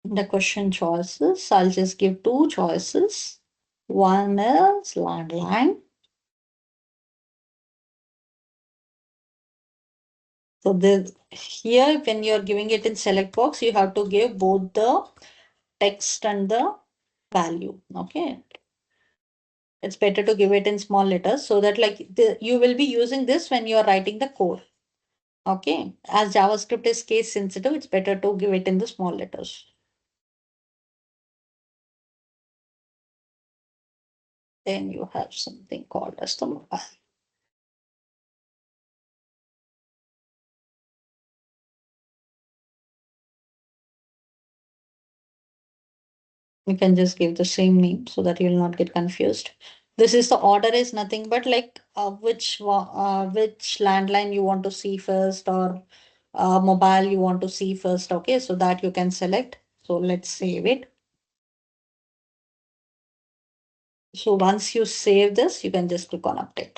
The question choices, I'll just give 2 choices. One is landline. So this here, when you're giving it in select box, you have to give both the text and the value. Okay. It's better to give it in small letters so that like you will be using this when you're writing the code. Okay. As JavaScript is case sensitive, it's better to give it in the small letters. Then you have something called as the mobile. You can just give the same name so that you'll not get confused. This is the order is nothing but like which landline you want to see first, or mobile you want to see first. Okay, so that you can select. So let's save it. So once you save this, you can just click on update.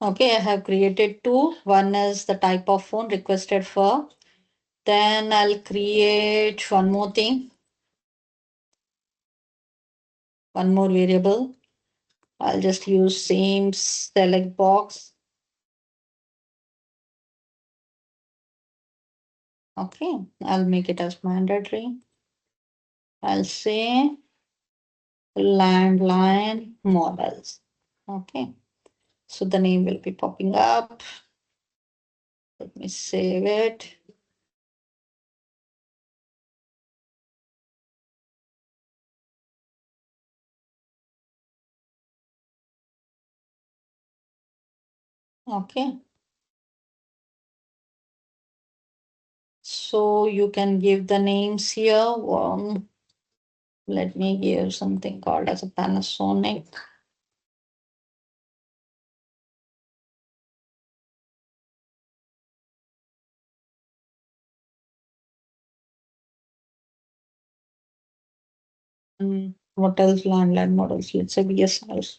Okay, I have created 2. One is the type of phone requested for. Then I'll create one more thing. One more variable. I'll just use same select box. Okay, I'll make it as mandatory. I'll say landline models. Okay, so the name will be popping up. Let me save it. Okay. So you can give the names here. Let me give something called as a Panasonic. What else? Landline models. Let's say BSNL.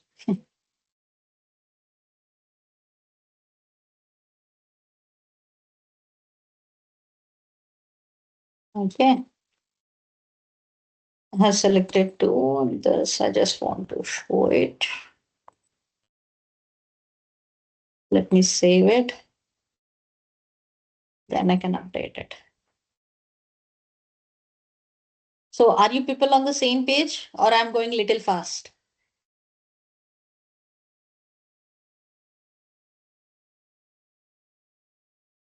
Okay. I have selected two. This I just want to show it. Let me save it. Then I can update it. So are you people on the same page or I'm going little fast?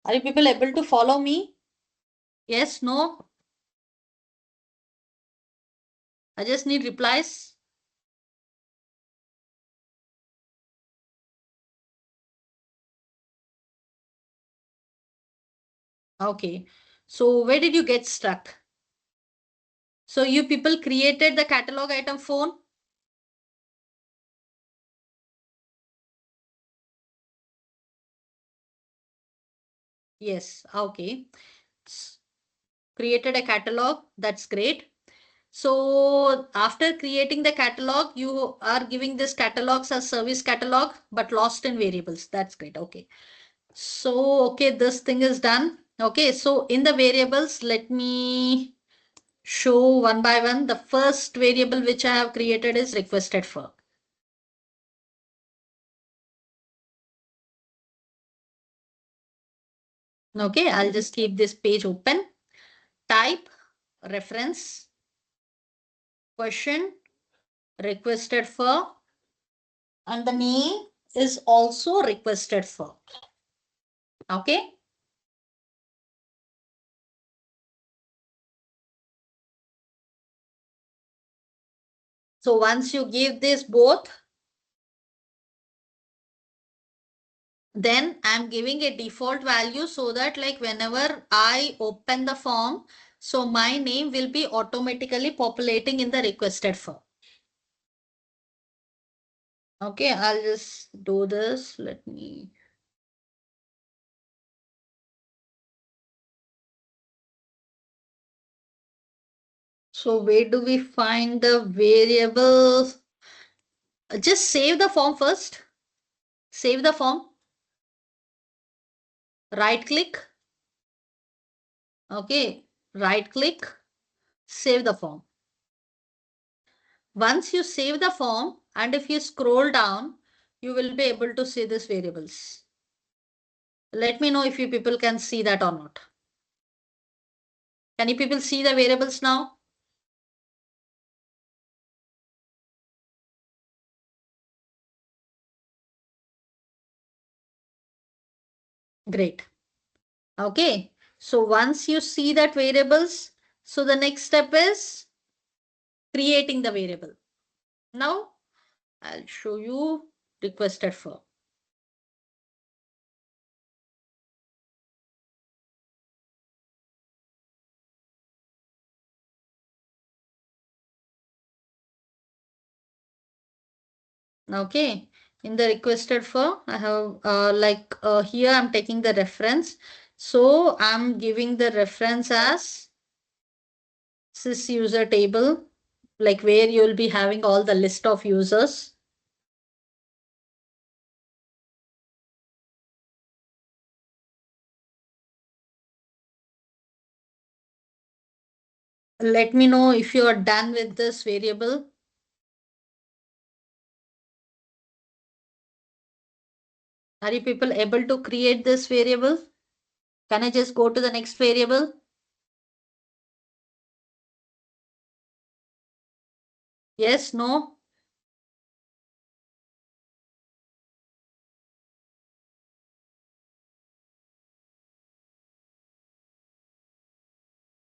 Are you people able to follow me? Yes, no? I just need replies. Okay. So where did you get stuck? So you people created the catalog item phone. Yes. Okay. Created a catalog. That's great. So after creating the catalog, you are giving this catalogs as service catalog, but lost in variables. That's great. Okay. So, okay, this thing is done. Okay. So in the variables, let me show one by one. The first variable which I have created is requested for. Okay. I'll just keep this page open. Type, reference, question, requested for, and the name is also requested for. Okay. So once you give this both, then I'm giving a default value so that like whenever I open the form, so my name will be automatically populating in the requested for. Okay, I'll just do this. Let me. So where do we find the variable? Just save the form first. Save the form. Right click. Okay, right click. Save the form. Once you save the form and if you scroll down, you will be able to see these variables. Let me know if you people can see that or not. Can you people see the variables now? Great. Okay. So once you see that variables, so the next step is creating the variable. Now I'll show you requested for. Okay. In the requested for, I have here I'm taking the reference. So I'm giving the reference as sys user table, like where you'll be having all the list of users. Let me know if you are done with this variable. Are you people able to create this variable? Can I just go to the next variable? Yes, no?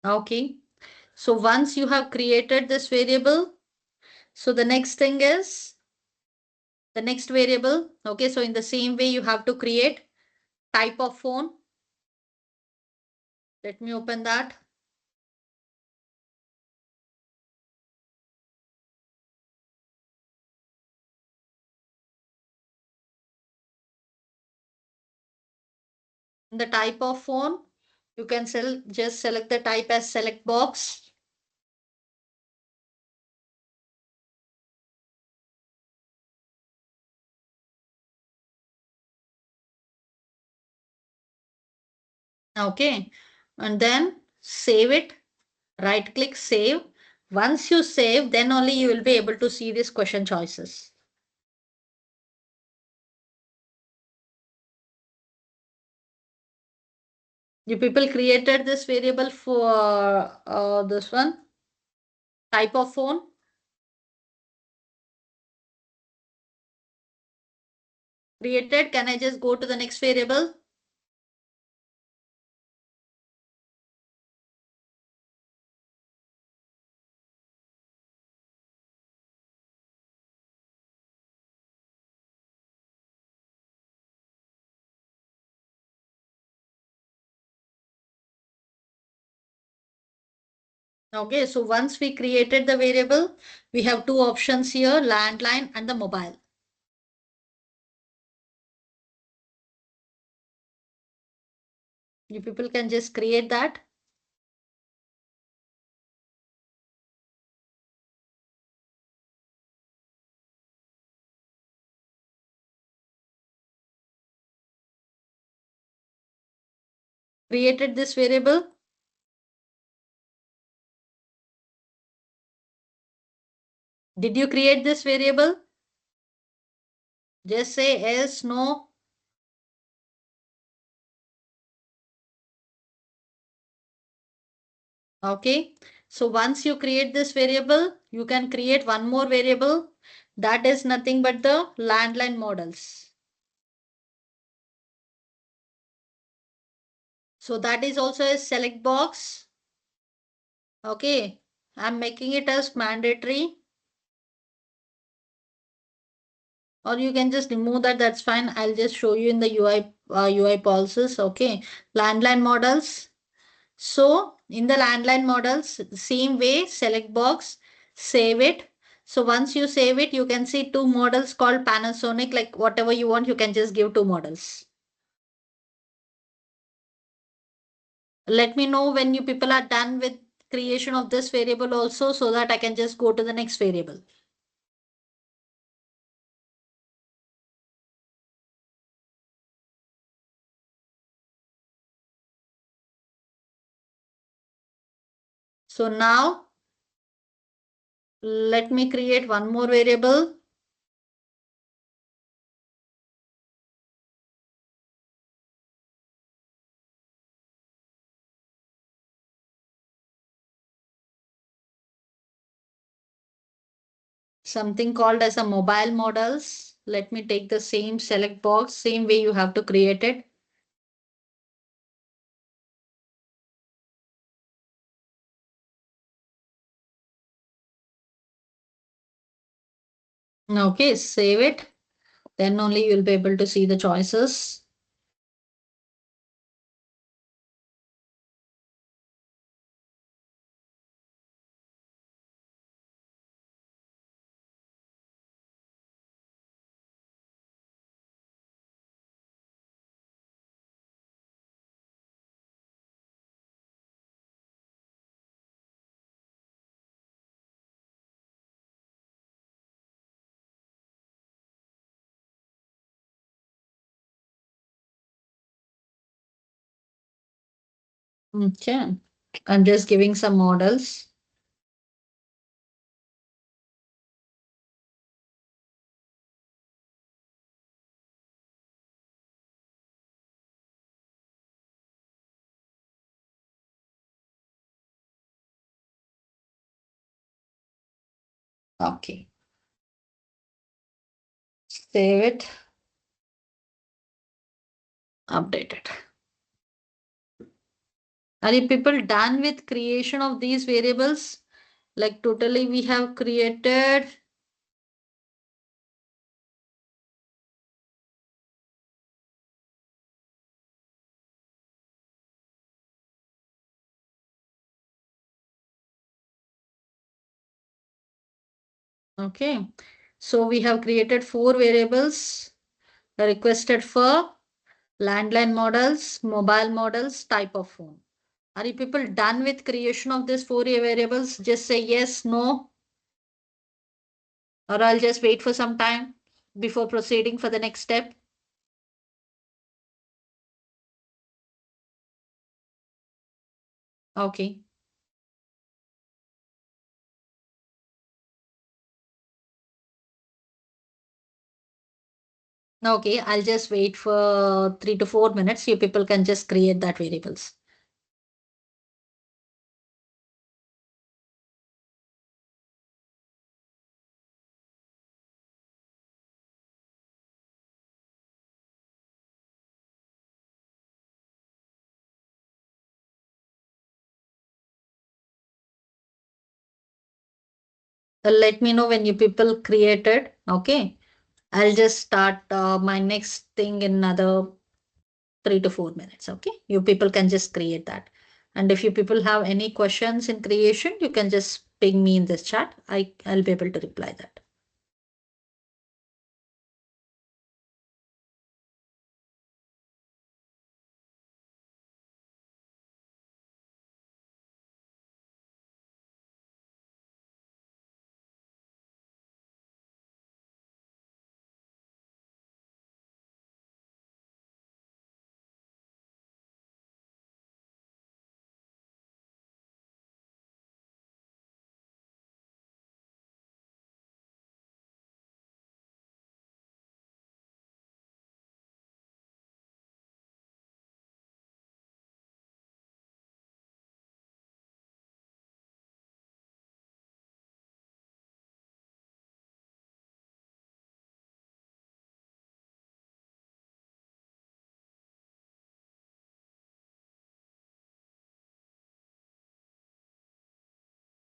Okay. So once you have created this variable, so the next thing is the next variable. Okay, so in the same way, you have to create type of phone. Let me open that. In the type of phone, you can just select the type as select box. Okay. And then save it, right click, save. Once you save, then only you will be able to see these question choices. You people created this variable for this one, type of phone. Created. Can I just go to the next variable? Okay, so once we created the variable, we have two options here, landline and the mobile. You people can just create that. Created this variable. Did you create this variable? Just say yes, no. Okay. So once you create this variable, you can create one more variable. That is nothing but the landline models. So that is also a select box. Okay. I'm making it as mandatory. Or you can just remove that. That's fine. I'll just show you in the UI policies. Okay. Landline models. So in the landline models, same way, select box, save it. So once you save it, you can see two models called Panasonic, like whatever you want, you can just give two models. Let me know when you people are done with creation of this variable also, so that I can just go to the next variable. So now let me create one more variable. Something called as a mobile models. Let me take the same select box, same way you have to create it. Okay, save it. Then only you'll be able to see the choices. Okay. I'm just giving some models. Okay. Save it. Update it. Are you people done with creation of these variables? Like totally we have created. Okay. So we have created four variables requested for landline models, mobile models, type of phone. Are you people done with creation of these four variables? Just say yes, no, or I'll just wait for some time before proceeding for the next step. Okay. Okay, I'll just wait for 3 to 4 minutes. You people can just create that variables. Let me know when you people created. Okay. I'll just start my next thing in another 3 to 4 minutes. Okay. You people can just create that. And if you people have any questions in creation, you can just ping me in this chat. I'll be able to reply that.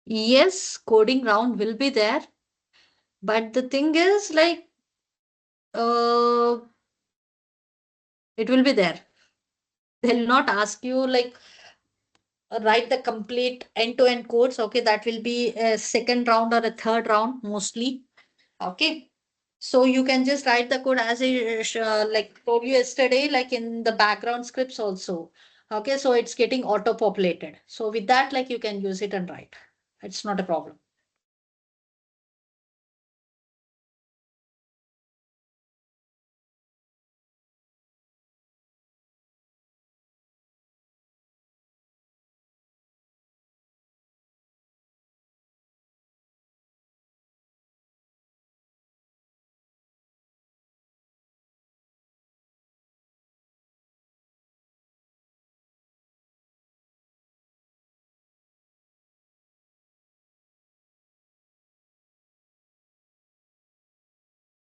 Yes, coding round will be there. But the thing is like, uh, it will be there. They'll not ask you like write the complete end-to-end codes. Okay, that will be a second round or a third round mostly. Okay, so you can just write the code as I like told you yesterday, like in the background scripts also. Okay, so it's getting auto-populated. So with that, like you can use it and write. It's not a problem.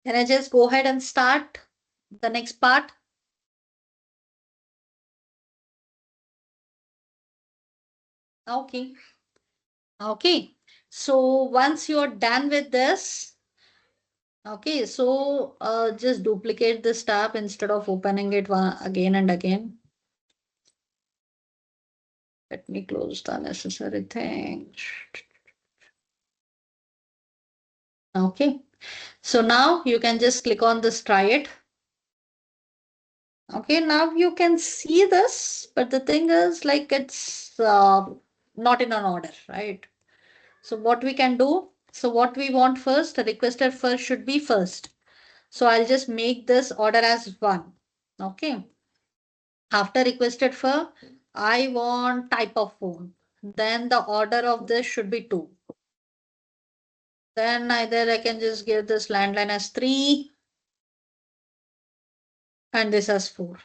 Can I just go ahead and start the next part? Okay. Okay. So once you're done with this, okay, so just duplicate this tab instead of opening it one again and again. Let me close the necessary things. Okay. So now you can just click on this, try it. Okay, now you can see this, but the thing is like it's not in an order, right? So what we can do, so what we want first, the requested first should be first. So I'll just make this order as 1. Okay. After requested for, I want type of phone. Then the order of this should be 2. Then either I can just give this landline as 3 and this as 4.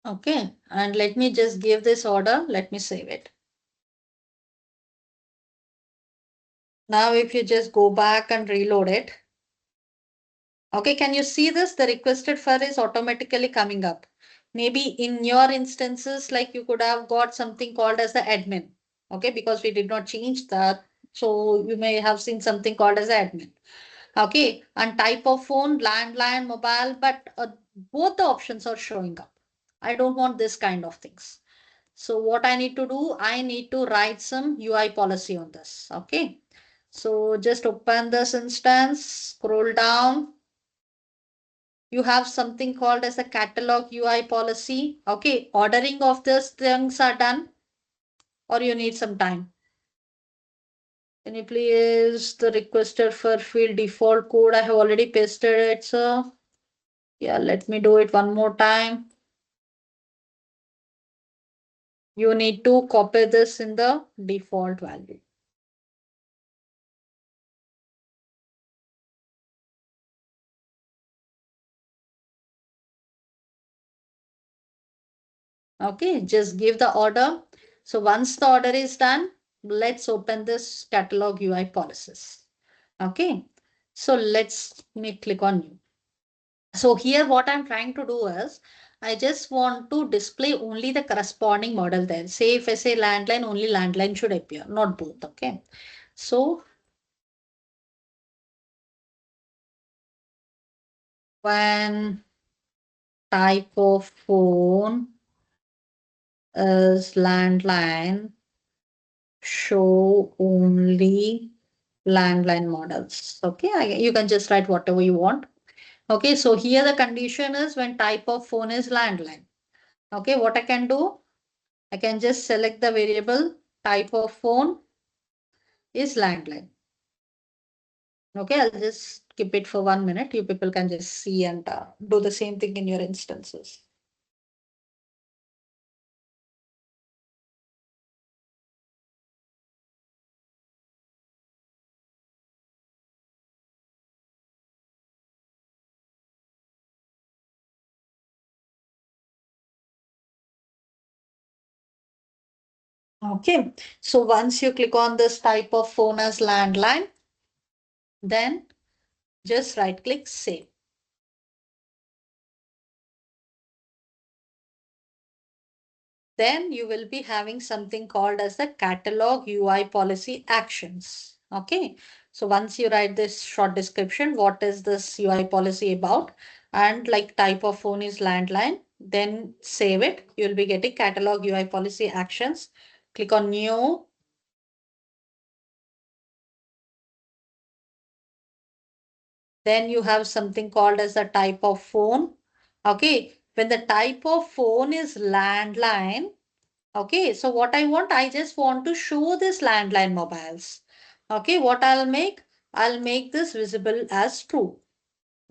Okay. And let me just give this order. Let me save it. Now if you just go back and reload it. Okay, can you see this? The requested for is automatically coming up. Maybe in your instances, like you could have got something called as the admin. Okay, because we did not change that. So you may have seen something called as admin. Okay, and type of phone, landline, mobile, but both the options are showing up. I don't want this kind of things. So what I need to do, I need to write some UI policy on this. Okay, so just open this instance, scroll down. You have something called as a catalog UI policy. Okay, ordering of these things are done or you need some time. Can you please the requested for field default code? I have already pasted it, so yeah, let me do it one more time. You need to copy this in the default value. Okay, just give the order. So once the order is done, let's open this catalog UI policies. Okay, so let me click on new. So here what I'm trying to do is, I just want to display only the corresponding model there. Say if I say landline, only landline should appear, not both. Okay, so when type of phone is landline, show only landline models. Okay, you can just write whatever you want. Okay, so here the condition is when type of phone is landline. Okay, what I can do, I can just select the variable type of phone is landline. Okay, I'll just keep it for 1 minute. You people can just see and do the same thing in your instances. Okay, so once you click on this type of phone as landline, then just right click save. Then you will be having something called as the catalog UI policy actions. Okay, so once you write this short description, what is this UI policy about, and like type of phone is landline, then save it. You'll be getting catalog UI policy actions. Click on new. Then you have something called as the type of phone. Okay, when the type of phone is landline, okay, so what I want, I just want to show this landline mobiles. Okay, what I'll make this visible as true.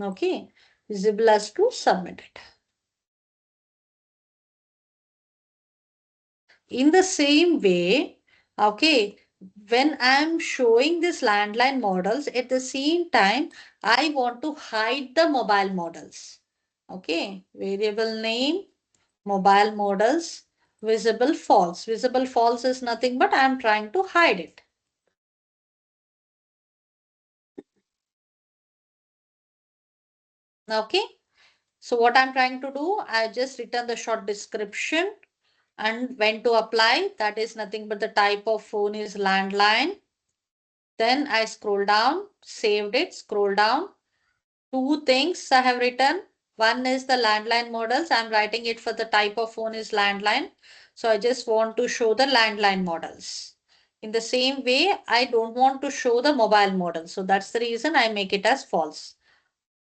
Okay, visible as true, submit it. In the same way, okay, when I'm showing this landline models, at the same time, I want to hide the mobile models. Okay, variable name, mobile models, visible false. Visible false is nothing but I'm trying to hide it. Okay, so what I'm trying to do, I just written the short description and when to apply. That is nothing but the type of phone is landline. Then I scroll down, saved it, scroll down. Two things I have written. One is the landline models. I'm writing it for the type of phone is landline. So I just want to show the landline models. In the same way, I don't want to show the mobile model. So that's the reason I make it as false.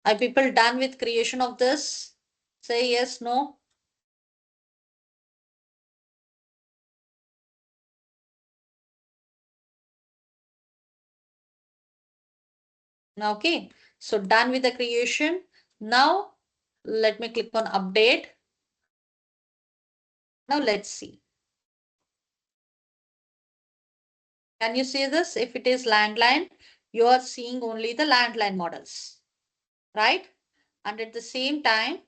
Are people done with creation of this? Say yes, no. Okay, so done with the creation. Now let me click on update. Now let's see. Can you see this? If it is landline, you are seeing only the landline models, right? And at the same time,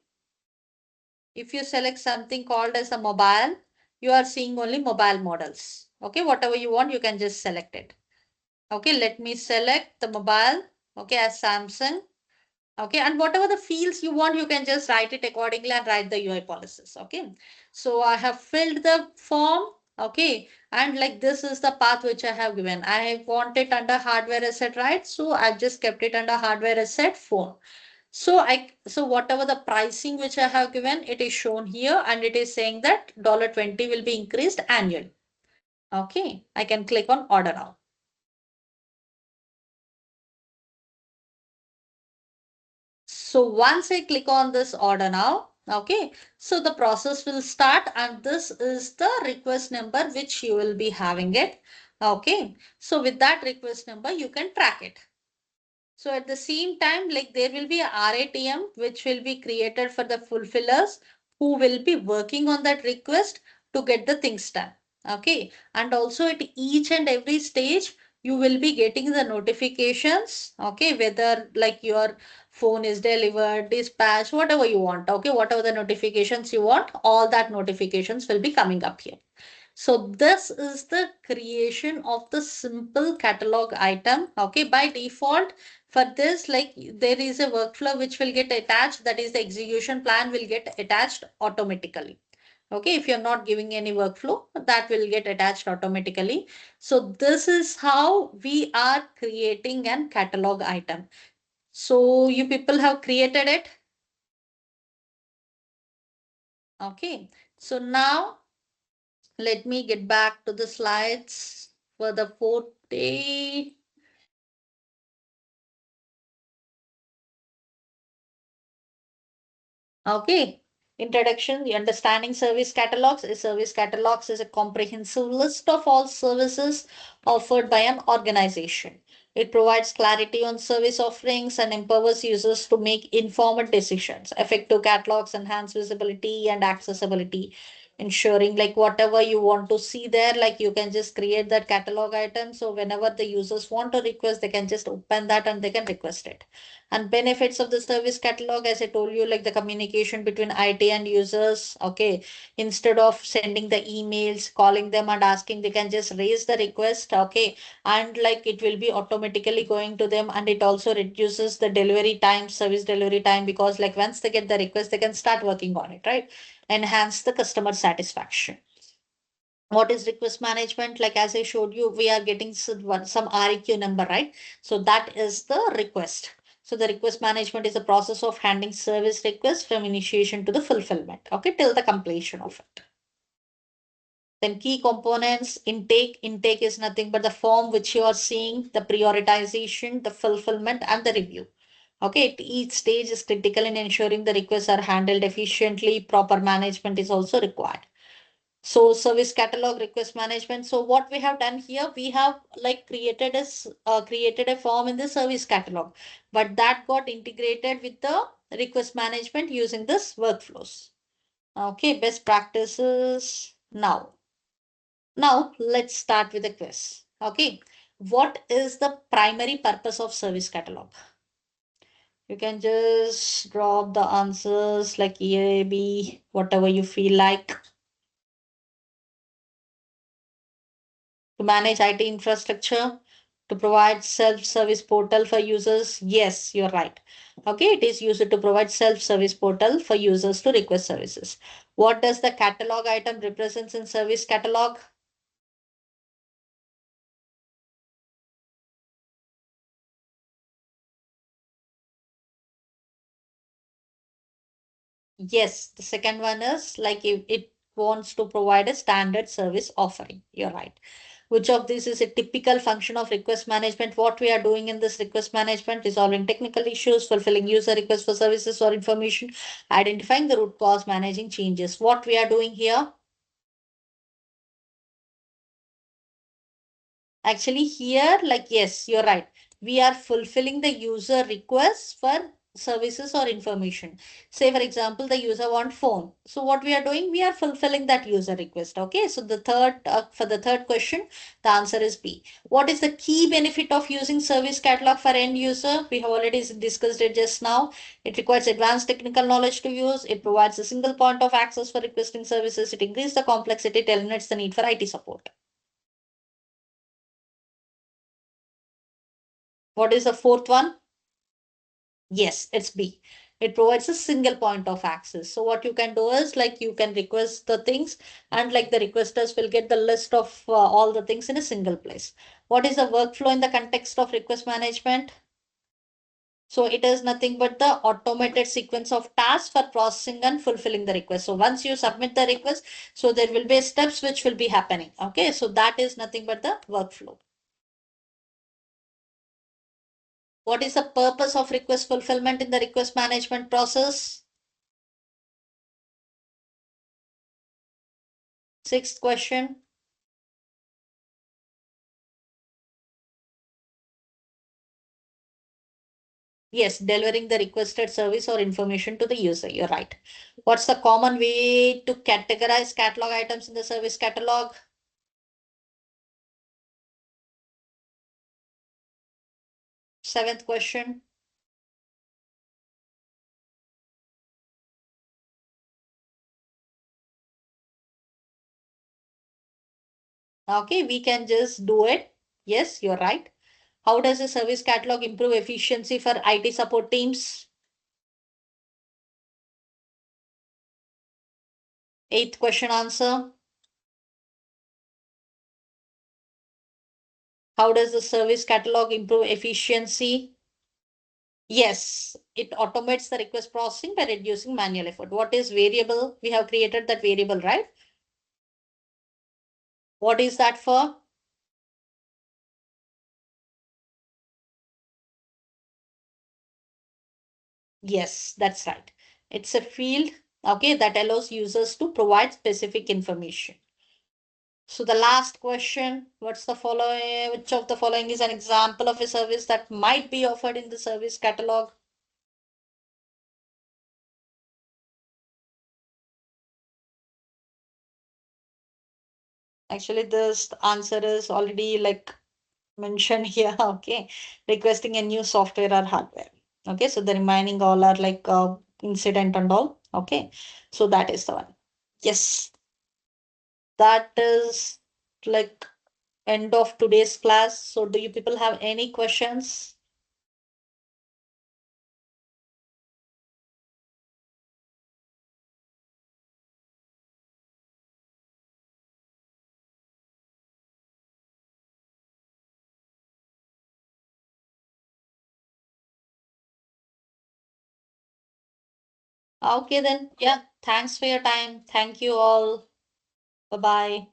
if you select something called as a mobile, you are seeing only mobile models. Okay, whatever you want, you can just select it. Okay, let me select the mobile, okay, as Samsung. Okay, and whatever the fields you want, you can just write it accordingly and write the UI policies. Okay, so I have filled the form. Okay, and like this is the path which I have given. I want it under hardware asset, right? So I've just kept it under hardware asset phone. So whatever the pricing which I have given, it is shown here and it is saying that $20 will be increased annually. Okay, I can click on order now. So once I click on this order now, okay, so the process will start and this is the request number which you will be having it. Okay, so with that request number, you can track it. So at the same time, like there will be a RATM which will be created for the fulfillers who will be working on that request. to get the things done. Okay. And also at each and every stage, you will be getting the notifications. Okay. Whether like your phone is delivered, dispatched, whatever you want. Okay. Whatever the notifications you want, all that notifications will be coming up here. So this is the creation of the simple catalog item. Okay, by default for this, like there is a workflow which will get attached. That is the execution plan will get attached automatically. Okay, if you're not giving any workflow, that will get attached automatically. So this is how we are creating an catalog item. So you people have created it. Okay, so now let me get back to the slides for the fourth day. Okay. Introduction, the understanding service catalogs. A service catalogs is a comprehensive list of all services offered by an organization. It provides clarity on service offerings and empowers users to make informed decisions. Effective catalogs enhance visibility and accessibility, ensuring like whatever you want to see there, like you can just create that catalog item. So whenever the users want to request, they can just open that and they can request it. And benefits of the service catalog, as I told you, like the communication between IT and users. Okay, instead of sending the emails, calling them and asking, they can just raise the request. Okay, and like it will be automatically going to them, and it also reduces the delivery time, service delivery time, because like once they get the request, they can start working on it, right? Enhance the customer satisfaction. What is request management? Like as I showed you, we are getting some REQ number, right? So that is the request. So the request management is a process of handling service requests from initiation to the fulfillment, okay, till the completion of it. Then key components, intake. Intake is nothing but the form which you are seeing, the prioritization, the fulfillment, and the review. Okay, each stage is critical in ensuring the requests are handled efficiently. Proper management is also required. So service catalog request management. So what we have done here, we have like created a form in the service catalog, but that got integrated with the request management using this workflows. Okay, best practices. Now let's start with the quiz. Okay, what is the primary purpose of service catalog? You can just drop the answers like A, B, whatever you feel like. To manage IT infrastructure, to provide self-service portal for users. Yes, you're right. Okay, it is used to provide self-service portal for users to request services. What does the catalog item represents in service catalog? Yes, the second one is like if it wants to provide a standard service offering. You're right. Which of these is a typical function of request management? What we are doing in this request management, resolving technical issues, fulfilling user requests for services or information, identifying the root cause, managing changes. What we are doing here? Actually here, like, yes, you're right. We are fulfilling the user requests for services or information. Say, for example, the user want phone. So what we are doing, we are fulfilling that user request. Okay. So the for the third question, the answer is B. What is the key benefit of using service catalog for end user? We have already discussed it just now. It requires advanced technical knowledge to use. It provides a single point of access for requesting services. It increases the complexity. It eliminates the need for IT support. What is the fourth one? Yes, it's B. It provides a single point of access. So what you can do is like you can request the things and like the requesters will get the list of all the things in a single place. What is the workflow in the context of request management? So it is nothing but the automated sequence of tasks for processing and fulfilling the request. So once you submit the request, so there will be steps which will be happening. Okay, so that is nothing but the workflow. What is the purpose of request fulfillment in the request management process? Sixth question. Yes, delivering the requested service or information to the user. You're right. What's the common way to categorize catalog items in the service catalog? Seventh question. Okay, we can just do it. Yes, you're right. How does the service catalog improve efficiency for IT support teams? Eighth question answer. How does the service catalog improve efficiency? Yes, it automates the request processing by reducing manual effort. What is variable? We have created that variable, right? What is that for? Yes, that's right. It's a field, okay, that allows users to provide specific information. So the last question, what's the following? Which of the following is an example of a service that might be offered in the service catalog? Actually, this answer is already like mentioned here. Okay, requesting a new software or hardware. Okay, so the remaining all are like incident and all. Okay, so that is the one. Yes, that is like end of today's class. So do you people have any questions? Okay, then. Yeah. Thanks for your time. Thank you all. Bye bye.